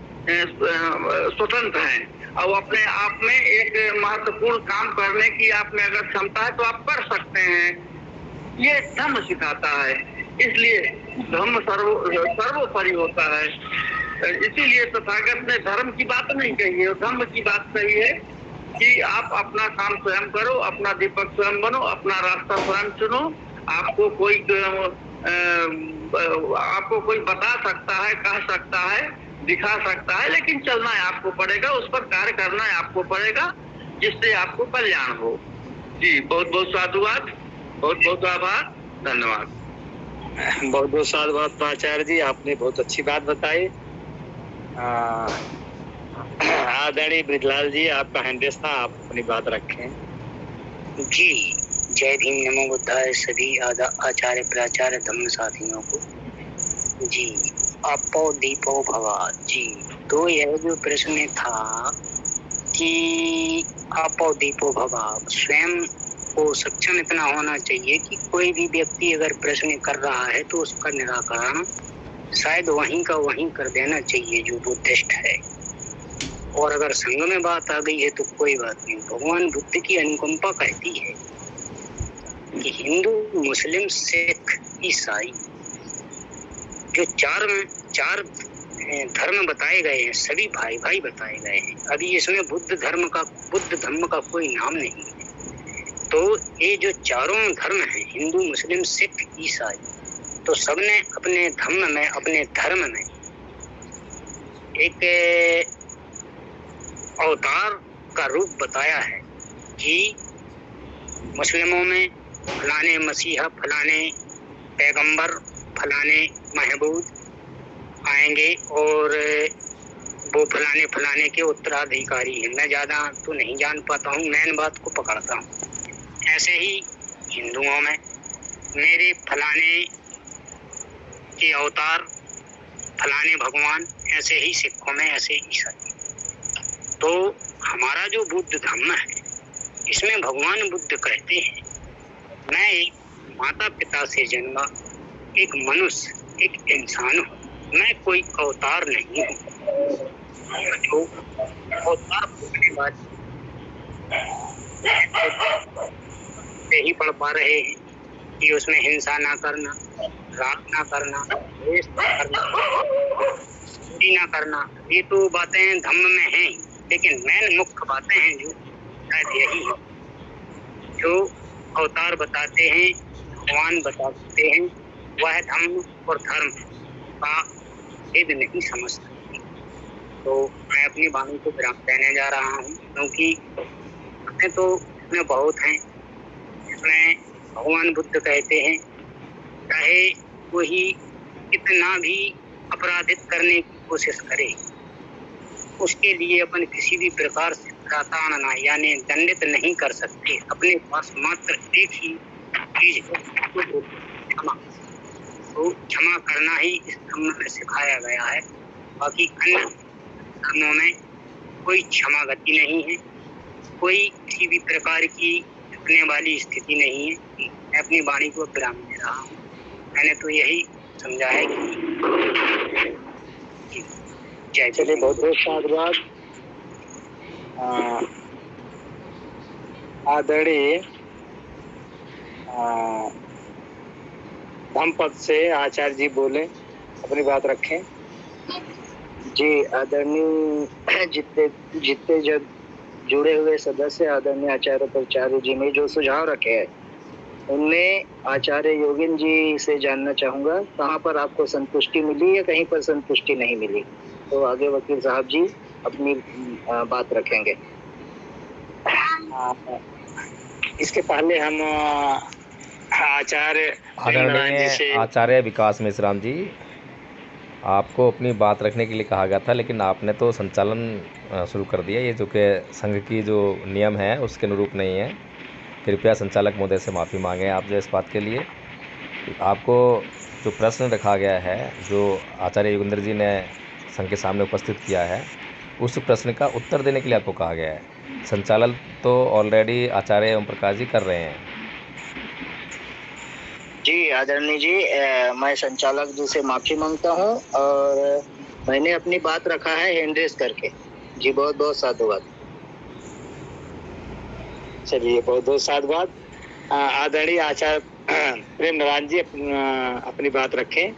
स्वतंत्र हैं, और अपने आप में एक महत्वपूर्ण काम करने की आप में अगर क्षमता है तो आप कर सकते हैं। ये धम्म सिखाता है। इसलिए धम्म सर्वोपरि होता है। इसीलिए तथागत ने धर्म की बात नहीं कही है, धम्म की बात कही है। कि आप अपना काम स्वयं करो, अपना दीपक स्वयं बनो, अपना रास्ता स्वयं चुनो। आपको कोई बता सकता है, कह सकता है, दिखा सकता है, लेकिन चलना है आपको पड़ेगा, उस पर कार्य करना है आपको पड़ेगा, जिससे आपको कल्याण हो। जी बहुत बहुत साधुवाद, बहुत बहुत आभार, धन्यवाद। बहुत बहुत साधुवाद आचार्य जी, आपने बहुत अच्छी बात बताई। आदरणीय ब्रिजलाल जी, आपका हैंडेस था, आप अपनी बात रखें। जी जय भीम, नमो बुद्धाय सभी आचार्य प्राचार्य धम्म साथियों को। जी आपो दीपो भवा। जी तो यह जो प्रश्न था कि आपो दीपो भवा, स्वयं को सक्षम इतना होना चाहिए कि कोई भी व्यक्ति अगर प्रश्न कर रहा है तो उसका निराकरण शायद वहीं का वहीं कर देना चाहिए जो बुद्धिस्ट है। और अगर संघ में बात आ गई है तो कोई बात नहीं। भगवान बुद्ध की अनुकंपा कहती है कि हिंदू, मुस्लिम, सिख, ईसाई जो चार धर्म बताए गए हैं, सभी भाई भाई बताए गए हैं। अभी इसमें बुद्ध धर्म का कोई नाम नहीं है। तो ये जो चारों धर्म हैं, हिंदू, मुस्लिम, सिख, ईसाई, तो सबने अपने धर्म में, अपने धर्म में एक अवतार का रूप बताया है कि मुस्लिमों में फलाने मसीहा, फलाने पैगंबर, फलाने महबूब आएंगे और वो फलाने फलाने के उत्तराधिकारी हैं। मैं ज़्यादा तो नहीं जान पाता हूँ, मेन बात को पकड़ता हूँ। ऐसे ही हिंदुओं में मेरे फलाने के अवतार, फलाने भगवान, ऐसे ही सिखों में, ऐसे ईसाई। तो हमारा जो बुद्ध धर्म है, इसमें भगवान बुद्ध कहते हैं, मैं एक माता पिता से जन्मा एक मनुष्य, एक इंसान हूँ, मैं कोई अवतार नहीं हूँ। जो अवतार होने वाले ही पढ़ पा रहे हैं कि उसमें हिंसा ना करना, राग ना करना, द्वेष ना करना, चोरी ना करना, ये तो बातें धम्म में हैं, लेकिन मेन मुख्य बातें हैं जो शायद यही है जो अवतार बताते हैं, भगवान बताते हैं। वह धम्म और धर्म का भेद नहीं समझ सकते। तो मैं अपनी वाणी को विराम देने जा रहा हूँ, क्योंकि बातें तो इसमें बहुत हैं। इसमें भगवान बुद्ध कहते हैं, चाहे कोई कितना भी अपराधित करने की कोशिश करे, उसके लिए अपन किसी भी प्रकार से ताड़ना यानी दंडित नहीं कर सकते। अपने पास मात्र एक ही चीज है, क्षमा। तो क्षमा करना ही इस धर्म में सिखाया गया है। बाकी अन्य धर्मों में कोई क्षमा गति नहीं है, कोई किसी भी प्रकार की रुकने वाली स्थिति नहीं है। मैं अपनी वाणी को विराम दे रहा हूँ। मैंने तो यही समझा है कि जय। चलिए बहुत बहुत साधुवाद। आदरणीय धम्मपद से आचार्य जी बोले, अपनी बात रखें। जी आदरणीय जितने जब जुड़े हुए सदस्य आदरणीय आचार्य प्राचार्य जी ने जो सुझाव रखे हैं, उनमें आचार्य योगिन जी से जानना चाहूंगा कहाँ पर आपको संतुष्टि मिली या कहीं पर संतुष्टि नहीं मिली। तो आगे वकील साहब जी अपनी बात रखेंगे। इसके पहले हम आचार्य विकास मेश्राम जी, आपको अपनी बात रखने के लिए कहा गया था, लेकिन आपने तो संचालन शुरू कर दिया। ये जो कि संघ की जो नियम है उसके अनुरूप नहीं है। कृपया संचालक महोदय से माफ़ी मांगें आप जो इस बात के लिए। आपको जो प्रश्न रखा गया है, जो आचार्य योगेंद्र जी ने संघ के सामने उपस्थित किया है, उस प्रश्न का उत्तर देने के लिए आपको कहा गया है। संचालन तो ऑलरेडी आचार्य ओम प्रकाश जी कर रहे हैं। जी आदरणीय जी, मैं संचालक जी से माफी मांगता हूं और मैंने अपनी बात रखा है हैंड रेस करके। जी बहुत बहुत साधुवाद। चलिए बहुत बहुत साधुवाद। आदरणीय आचार्य प्रेम नारायण जी अपनी बात रखें।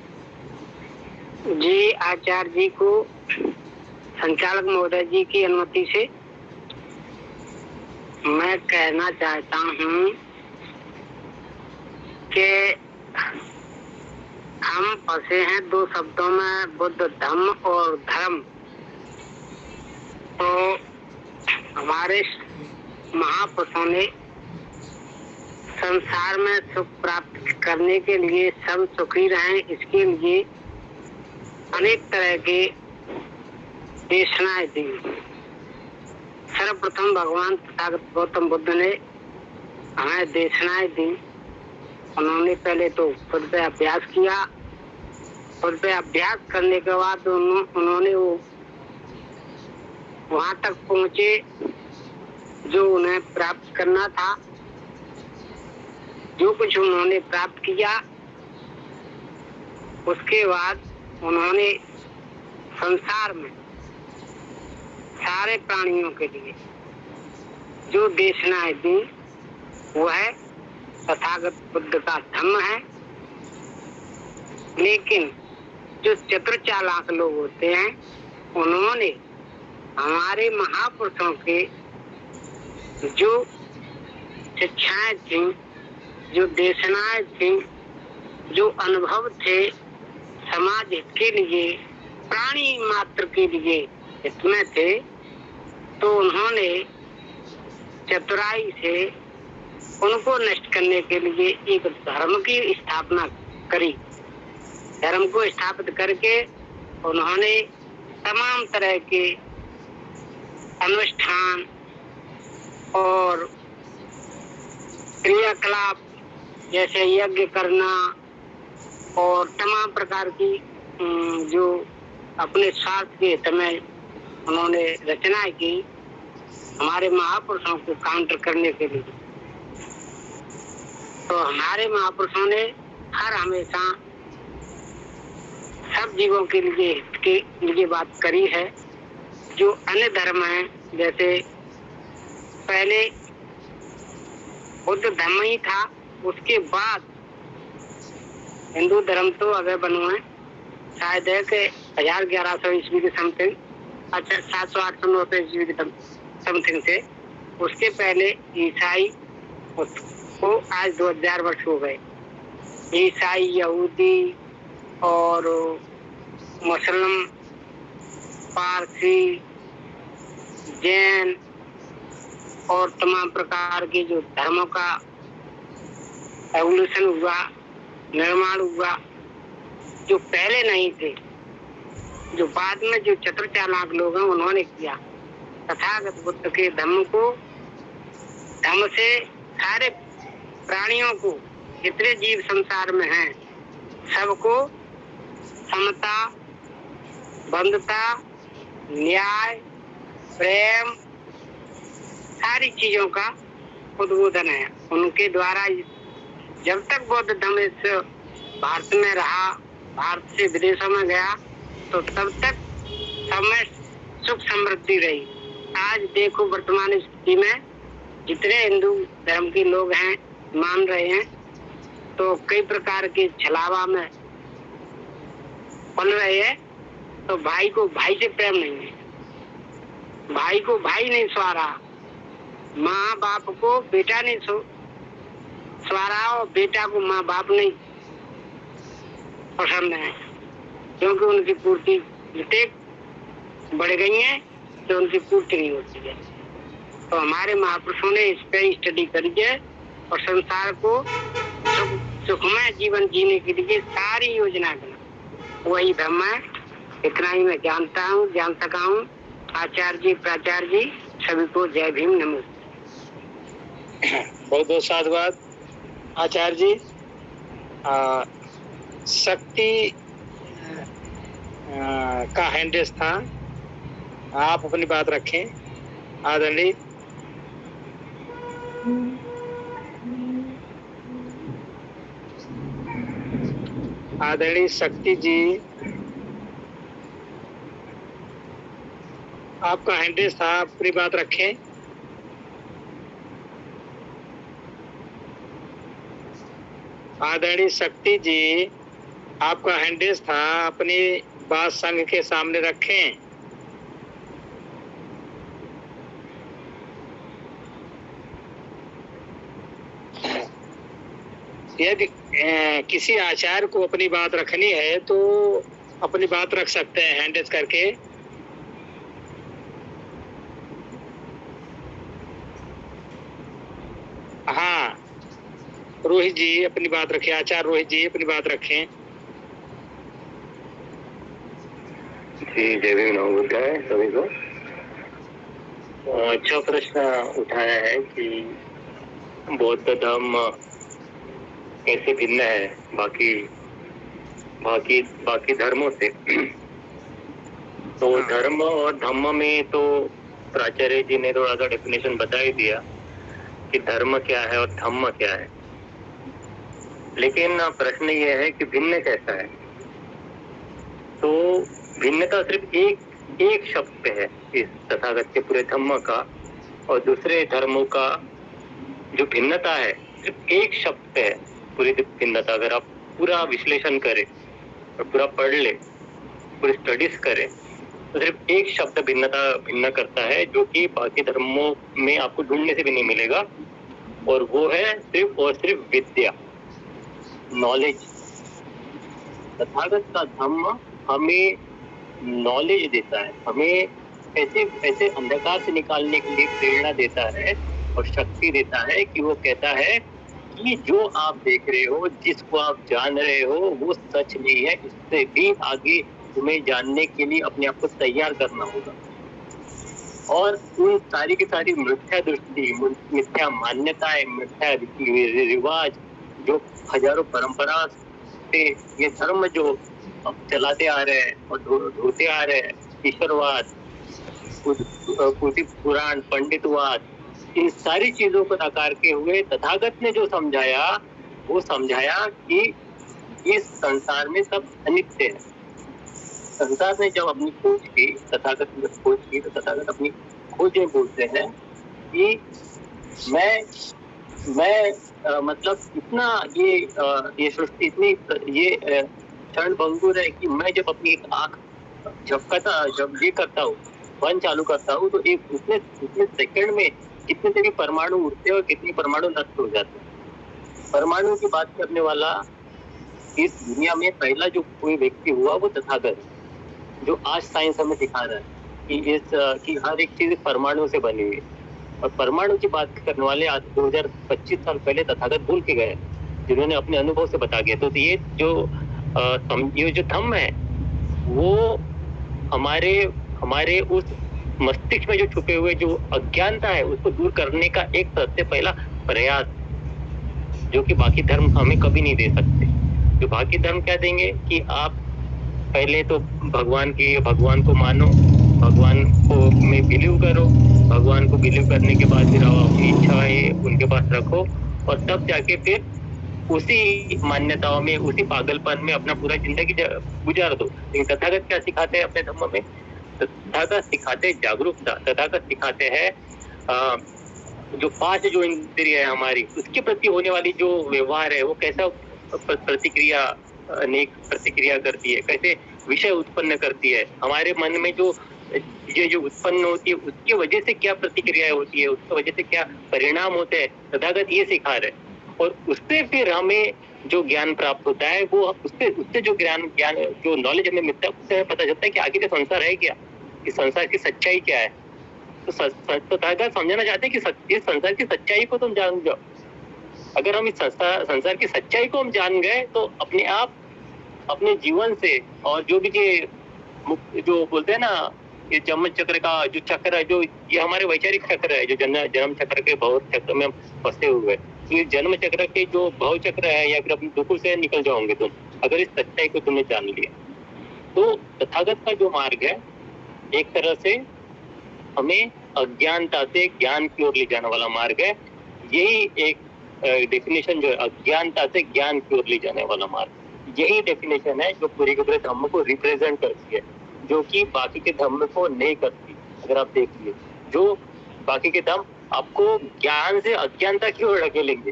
जी आचार्य जी को संचालक महोदय जी की अनुमति से मैं कहना चाहता हूँ कि हम फंसे हैं दो शब्दों में, बुद्ध धम्म और धर्म। तो हमारे महापुरुषों ने संसार में सुख प्राप्त करने के लिए, सब सुखी रहें, इसके लिए अनेक तरह के देशनाएं दी। सर्वप्रथम भगवान तथागत गौतम बुद्ध ने हमें देशनाएं दी। उन्होंने पहले तो खुद पे अभ्यास किया, खुद पे अभ्यास करने के बाद उन्होंने वो वहां तक पहुंचे जो उन्हें प्राप्त करना था। जो कुछ उन्होंने प्राप्त किया, उसके बाद उन्होंने संसार में सारे प्राणियों के लिए जो देशनाएं दी, वह तथागत बुद्ध का धम्म है। लेकिन जो चतुर चालाक लोग होते हैं, उन्होंने हमारे महापुरुषों के जो शिक्षाएं थी, जो देशनाएं थी, जो अनुभव थे समाज हित के लिए, प्राणी मात्र के लिए हित में थे, तो उन्होंने चतुराई से उनको नष्ट करने के लिए एक धर्म की स्थापना करी। धर्म को स्थापित करके उन्होंने तमाम तरह के अनुष्ठान और क्रियाकलाप जैसे यज्ञ करना और तमाम प्रकार की जो अपने स्वार्थ के हित में उन्होंने रचनाएं की, हमारे महापुरुषों को काउंटर करने के लिए। तो हमारे महापुरुषों ने हर हमेशा सब जीवों के लिए बात करी है। जो अन्य धर्म है, जैसे पहले बुद्ध धर्म ही था, उसके बाद हिंदू धर्म तो अगर बनो है, शायद है कि 1100 ईस्वी के समथिंग, अच्छा 700-800 900 ईस्वी के समथिंग से। उसके पहले ईसाई, उसको आज 2000 वर्ष हो गए। ईसाई, यहूदी और मुस्लिम, पारसी, जैन और तमाम प्रकार के जो धर्मों का एवोल्यूशन हुआ, निर्माण हुआ, जो पहले नहीं थे, जो बाद में जो चतुर चालाक लोग हैं उन्होंने किया। तथागत बुद्ध के धम्म से सारे प्राणियों को, जितने जीव संसार में हैं, सबको समता, बंधुता, न्याय, प्रेम, सारी चीजों का उद्बोधन है। उनके द्वारा जब तक बौद्ध धर्म इस भारत में रहा, भारत से विदेशों में गया, तो तब तक सब में सुख समृद्धि रही। आज देखो वर्तमान स्थिति में जितने हिंदू धर्म के लोग हैं, मान रहे हैं, तो कई प्रकार के छलावा में पल रहे हैं। तो भाई को भाई से प्रेम नहीं है, भाई को भाई नहीं सवारा, माँ बाप को बेटा नहीं सवारा, और बेटा को माँ बाप नहीं पसंद है, क्योंकि उनकी पूर्ति बढ़ गई है, तो उनकी पूर्ति नहीं होती है। तो हमारे महापुरुषों ने इस पर स्टडी करी है और संसार को सुखमय जीवन जीने के लिए सारी योजना बना, वही धर्म है। इतना ही मैं जानता हूँ, जान सका हूँ। आचार्य जी, प्राचार्य जी, सभी को जय भीम, नमस्ते। बहुत बहुत साधुवाद आचार्य जी। शक्ति का हैंडेस था, आप अपनी बात रखें आदरणीय। आदरणीय शक्ति जी, आपका हैंडेस था, अपनी बात रखें। आदरणीय शक्ति जी, आपका हैंडेस था, अपनी बात संघ के सामने रखें। यदि किसी आचार्य को अपनी बात रखनी है तो अपनी बात रख सकते हैं हैंड रेज करके। हाँ, रोहित जी अपनी बात रखें, आचार्य रोहित जी अपनी बात रखें। जी, जय भीम नमो बुद्धाय सभी को। अच्छा प्रश्न उठाया है कि बौद्ध धर्म कैसे भिन्न है बाकी धर्मों से। तो धर्म और धम्म में तो प्राचार्य जी ने थोड़ा सा डेफिनेशन बता ही दिया कि धर्म क्या है और धम्म क्या है, लेकिन प्रश्न ये है कि भिन्न कैसा है। तो भिन्नता सिर्फ एक शब्द पे है इस तथागत के पूरे धम्म का, और दूसरे धर्मों का जो भिन्नता है सिर्फ एक शब्द पे है पूरी भिन्नता। अगर आप पूरा विश्लेषण करें और पूरा पढ़ ले, पूरी स्टडीज करें, तो सिर्फ एक शब्द भिन्न करता है जो कि बाकी धर्मों में आपको ढूंढने से भी नहीं मिलेगा, और वो है सिर्फ और सिर्फ विद्या, नॉलेज। तथागत का धम्म हमें नॉलेज देता है, हमें ऐसे अंधकार से निकालने के लिए प्रेरणा देता है और शक्ति देता है कि वो कहता है कि जो आप देख रहे हो, जिसको आप जान रहे हो, वो सच नहीं है। इससे भी आगे तुम्हें जानने के लिए अपने आप को तैयार करना होगा। और उन सारी की सारी मिथ्या दृष्टि, मिथ्या मान्यताएं, मिथ्या रीति रिवाज जो हजारों परंपरा से ये धर्म जो चलाते आ रहे हैं और ढोते आ रहे हैं, ईश्वरवाद, पुराण, पंडितवाद, इन सारी चीजों को नकार के हुए तथागत ने जो समझाया, वो समझाया कि इस संसार में सब अनित्य है। संसार ने जब अपनी खोज की, तथागत ने जब खोज की, तो तथागत अपनी खोज में बोलते हैं कि मैं मतलब इतना ये सृष्टि इतनी ये क्षण भंगुर है कि मैं जब अपनी एक आंख जब ये करता हूँ, वन चालू करता हूँ, तो एक उतने सेकंड में कितने से भी परमाणु उड़ते हैं और कितने परमाणु नष्ट हो जाते हैं। परमाणु की बात करने वाला इस दुनिया में पहला जो कोई व्यक्ति हुआ वो तथागत, जो आज साइंस हमें दिखा रहा है कि हर एक चीज परमाणु से बनी हुई है। और परमाणु की बात करने वाले आज 2025 साल पहले तथागत भूल के गए, जिन्होंने अपने अनुभव से बता गया। तो ये जो धम्म है वो हमारे उस मस्तिष्क में जो छुपे हुए जो अज्ञानता है उसको दूर करने का एक सबसे पहला प्रयास, जो कि बाकी धर्म हमें कभी नहीं दे सकते। जो बाकी धर्म क्या देंगे कि आप पहले तो भगवान को मानो, भगवान को में बिलीव करो, भगवान को बिलीव करने के बाद फिर आप अपनी इच्छाएं उनके पास रखो, और तब जाके फिर उसी मान्यताओं में, उसी पागलपन में अपना पूरा जिंदगी गुजार दो। लेकिन तथागत क्या सिखाते हैं अपने धर्म में? तथागत सिखाते जागरूकता, तथागत सिखाते हैं जो 5 जो इंद्रिय है हमारी, उसके प्रति होने वाली जो व्यवहार है वो कैसा प्रतिक्रिया करती है, कैसे विषय उत्पन्न करती है, हमारे मन में जो उत्पन्न होती है उसकी वजह से क्या प्रतिक्रिया होती है, उसकी वजह से क्या परिणाम होते हैं, तथागत ये सिखा रहे। और उससे फिर हमें जो ज्ञान प्राप्त होता है वो उससे जो ज्ञान जो नॉलेज हमें मिलता है, उससे हमें पता चलता है कि आगे का संसार है क्या, इस संसार की सच्चाई क्या है। तो तथागत समझाना चाहते हैं कि इस संसार की सच्चाई को तुम जान जाओ। अगर हम इस संसार की सच्चाई को हम जान गए तो अपने आप अपने जीवन से, और जो भी जो बोलते हैं ना, ये जन्म चक्र का जो चक्र है, जो ये हमारे वैचारिक चक्र है, जो जन्म चक्र के भव चक्र में हम फंसे हुए हैं, तो ये जन्म चक्र के जो भव चक्र है या फिर अपने दुखों से निकल जाओगे तुम, अगर इस सच्चाई को तुमने जान लिया। तो तथागत का जो मार्ग है एक तरह से हमें अज्ञानता से ज्ञान की ओर ले जाने वाला मार्ग है। यही एक डेफिनेशन जो है, अज्ञानता से ज्ञान की ओर ले जाने वाला मार्ग, यही डेफिनेशन है जो पूरे के पूरे धर्म को रिप्रेजेंट करती है, जो कि बाकी के धर्म को नहीं करती। अगर आप देखिए, जो बाकी के धर्म आपको ज्ञान से अज्ञानता की ओर ढकेलेंगे,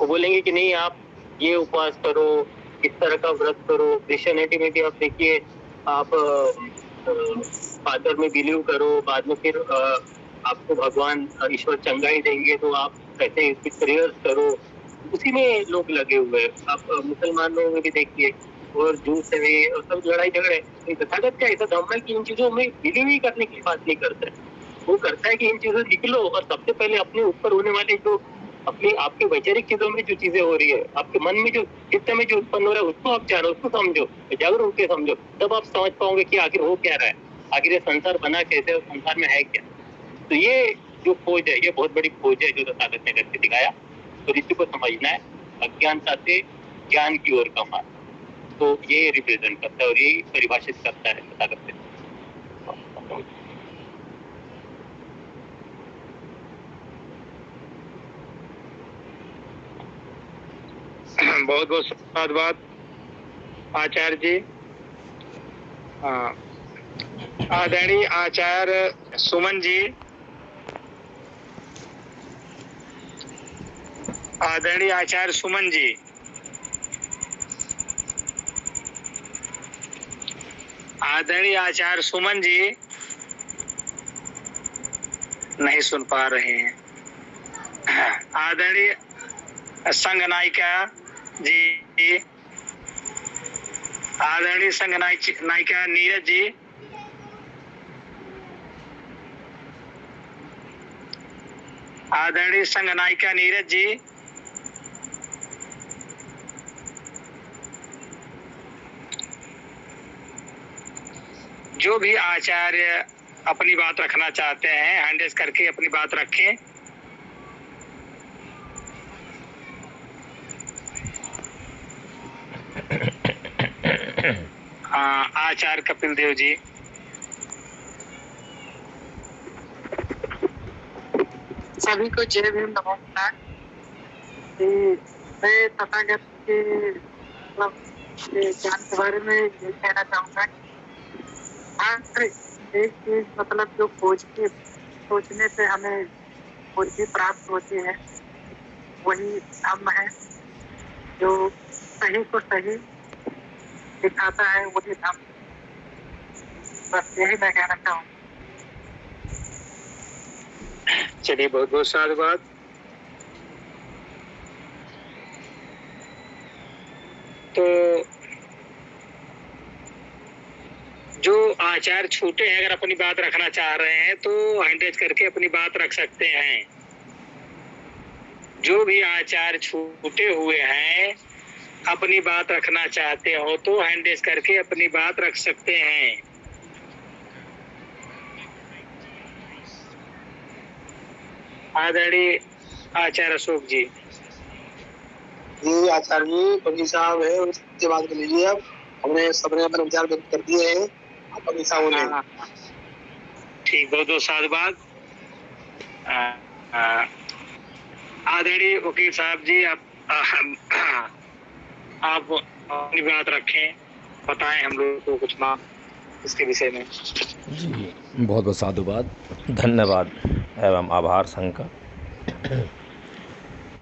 वो बोलेंगे कि नहीं आप ये उपवास करो, इस तरह का व्रत करो। क्रिश्चियनिटी में भी आप देखिए, आप फादर में बिलीव करो, बाद में फिर आपको भगवान ईश्वर चंगाई देंगे, तो आप कैसे प्रेयर्स करो, उसी में लोग लगे हुए हैं। आप मुसलमान लोगों में भी देखिए, और जूस है और सब लड़ाई झगड़े। तथागत का ऐसा धर्म है कि इन चीजों में बिलीव ही करने की बात नहीं करता है। वो करता है कि इन चीजों निकलो और सबसे पहले अपने ऊपर होने वाले जो अपनी आपके वैचारिक चीजों में जो चीजें हो रही है, आपके मन में जो चित्त में जो उत्पन्न हो रहा है, उसको आप जानो, उसको समझो, जागरूक होकर समझो, तब आप समझ पाओगे कि आखिर हो क्या रहा है, आखिर ये संसार बना कैसे और संसार में है क्या। तो ये जो खोज है, ये बहुत बड़ी खोज है जो तथागत ने करके दिखाया। तो ऋषि को समझना है अज्ञानता से ज्ञान की ओर का मार्ग, तो ये रिप्रेजेंट करता है और ये परिभाषित करता है तथागत ने। बहुत बहुत धन्यवाद आचार्य जी। आदरणीय आचार्य सुमन जी, आदरणीय आचार्य सुमन जी, आदरणीय आचार्य सुमन जी नहीं सुन पा रहे हैं। आदरणीय संघ नायिका जी, आदरणीय संघ नायिका नीरज जी, आदरणीय संघ नायिका नीरज जी, जो भी आचार्य अपनी बात रखना चाहते हैं हैंड रेज करके अपनी बात रखें। आचार्य कपिल देव जी। सभी को जय भीम, नमस्कार। मैं तथागत के मतलब ज्ञान के बारे में ये कहना चाहूँगा। हर एक चीज मतलब जो सोचने से हमें बुद्धि प्राप्त होती है, वही धम्म है। जो सही को सही दिखाता है वही धम्म। बस यही मैं कहना चाहूँगा। चलिए, बहुत बहुत साधुवाद। तो जो आचार्य छूटे हैं, अगर अपनी बात रखना चाह रहे हैं तो हैंड रेज करके अपनी बात रख सकते हैं। जो भी आचार्य छूटे हुए हैं, अपनी बात रखना चाहते हो तो हैंड रेज करके अपनी बात रख सकते हैं। आदरणीय आचार्य अशोक जी। जी आचार्य जी, पंडित साहब है, उससे बात कर लीजिए। अब सबने अपने विचार व्यक्त कर दिए हैं, पंडित साहब ने। ठीक, बहुत बहुत साधुवाद। आदरणीय वकील साहब जी, आप अपनी बात रखें, बताएं हम लोग को कुछ बात इसके विषय में। जी बहुत बहुत साधुवाद, धन्यवाद एवं आभार संघ का।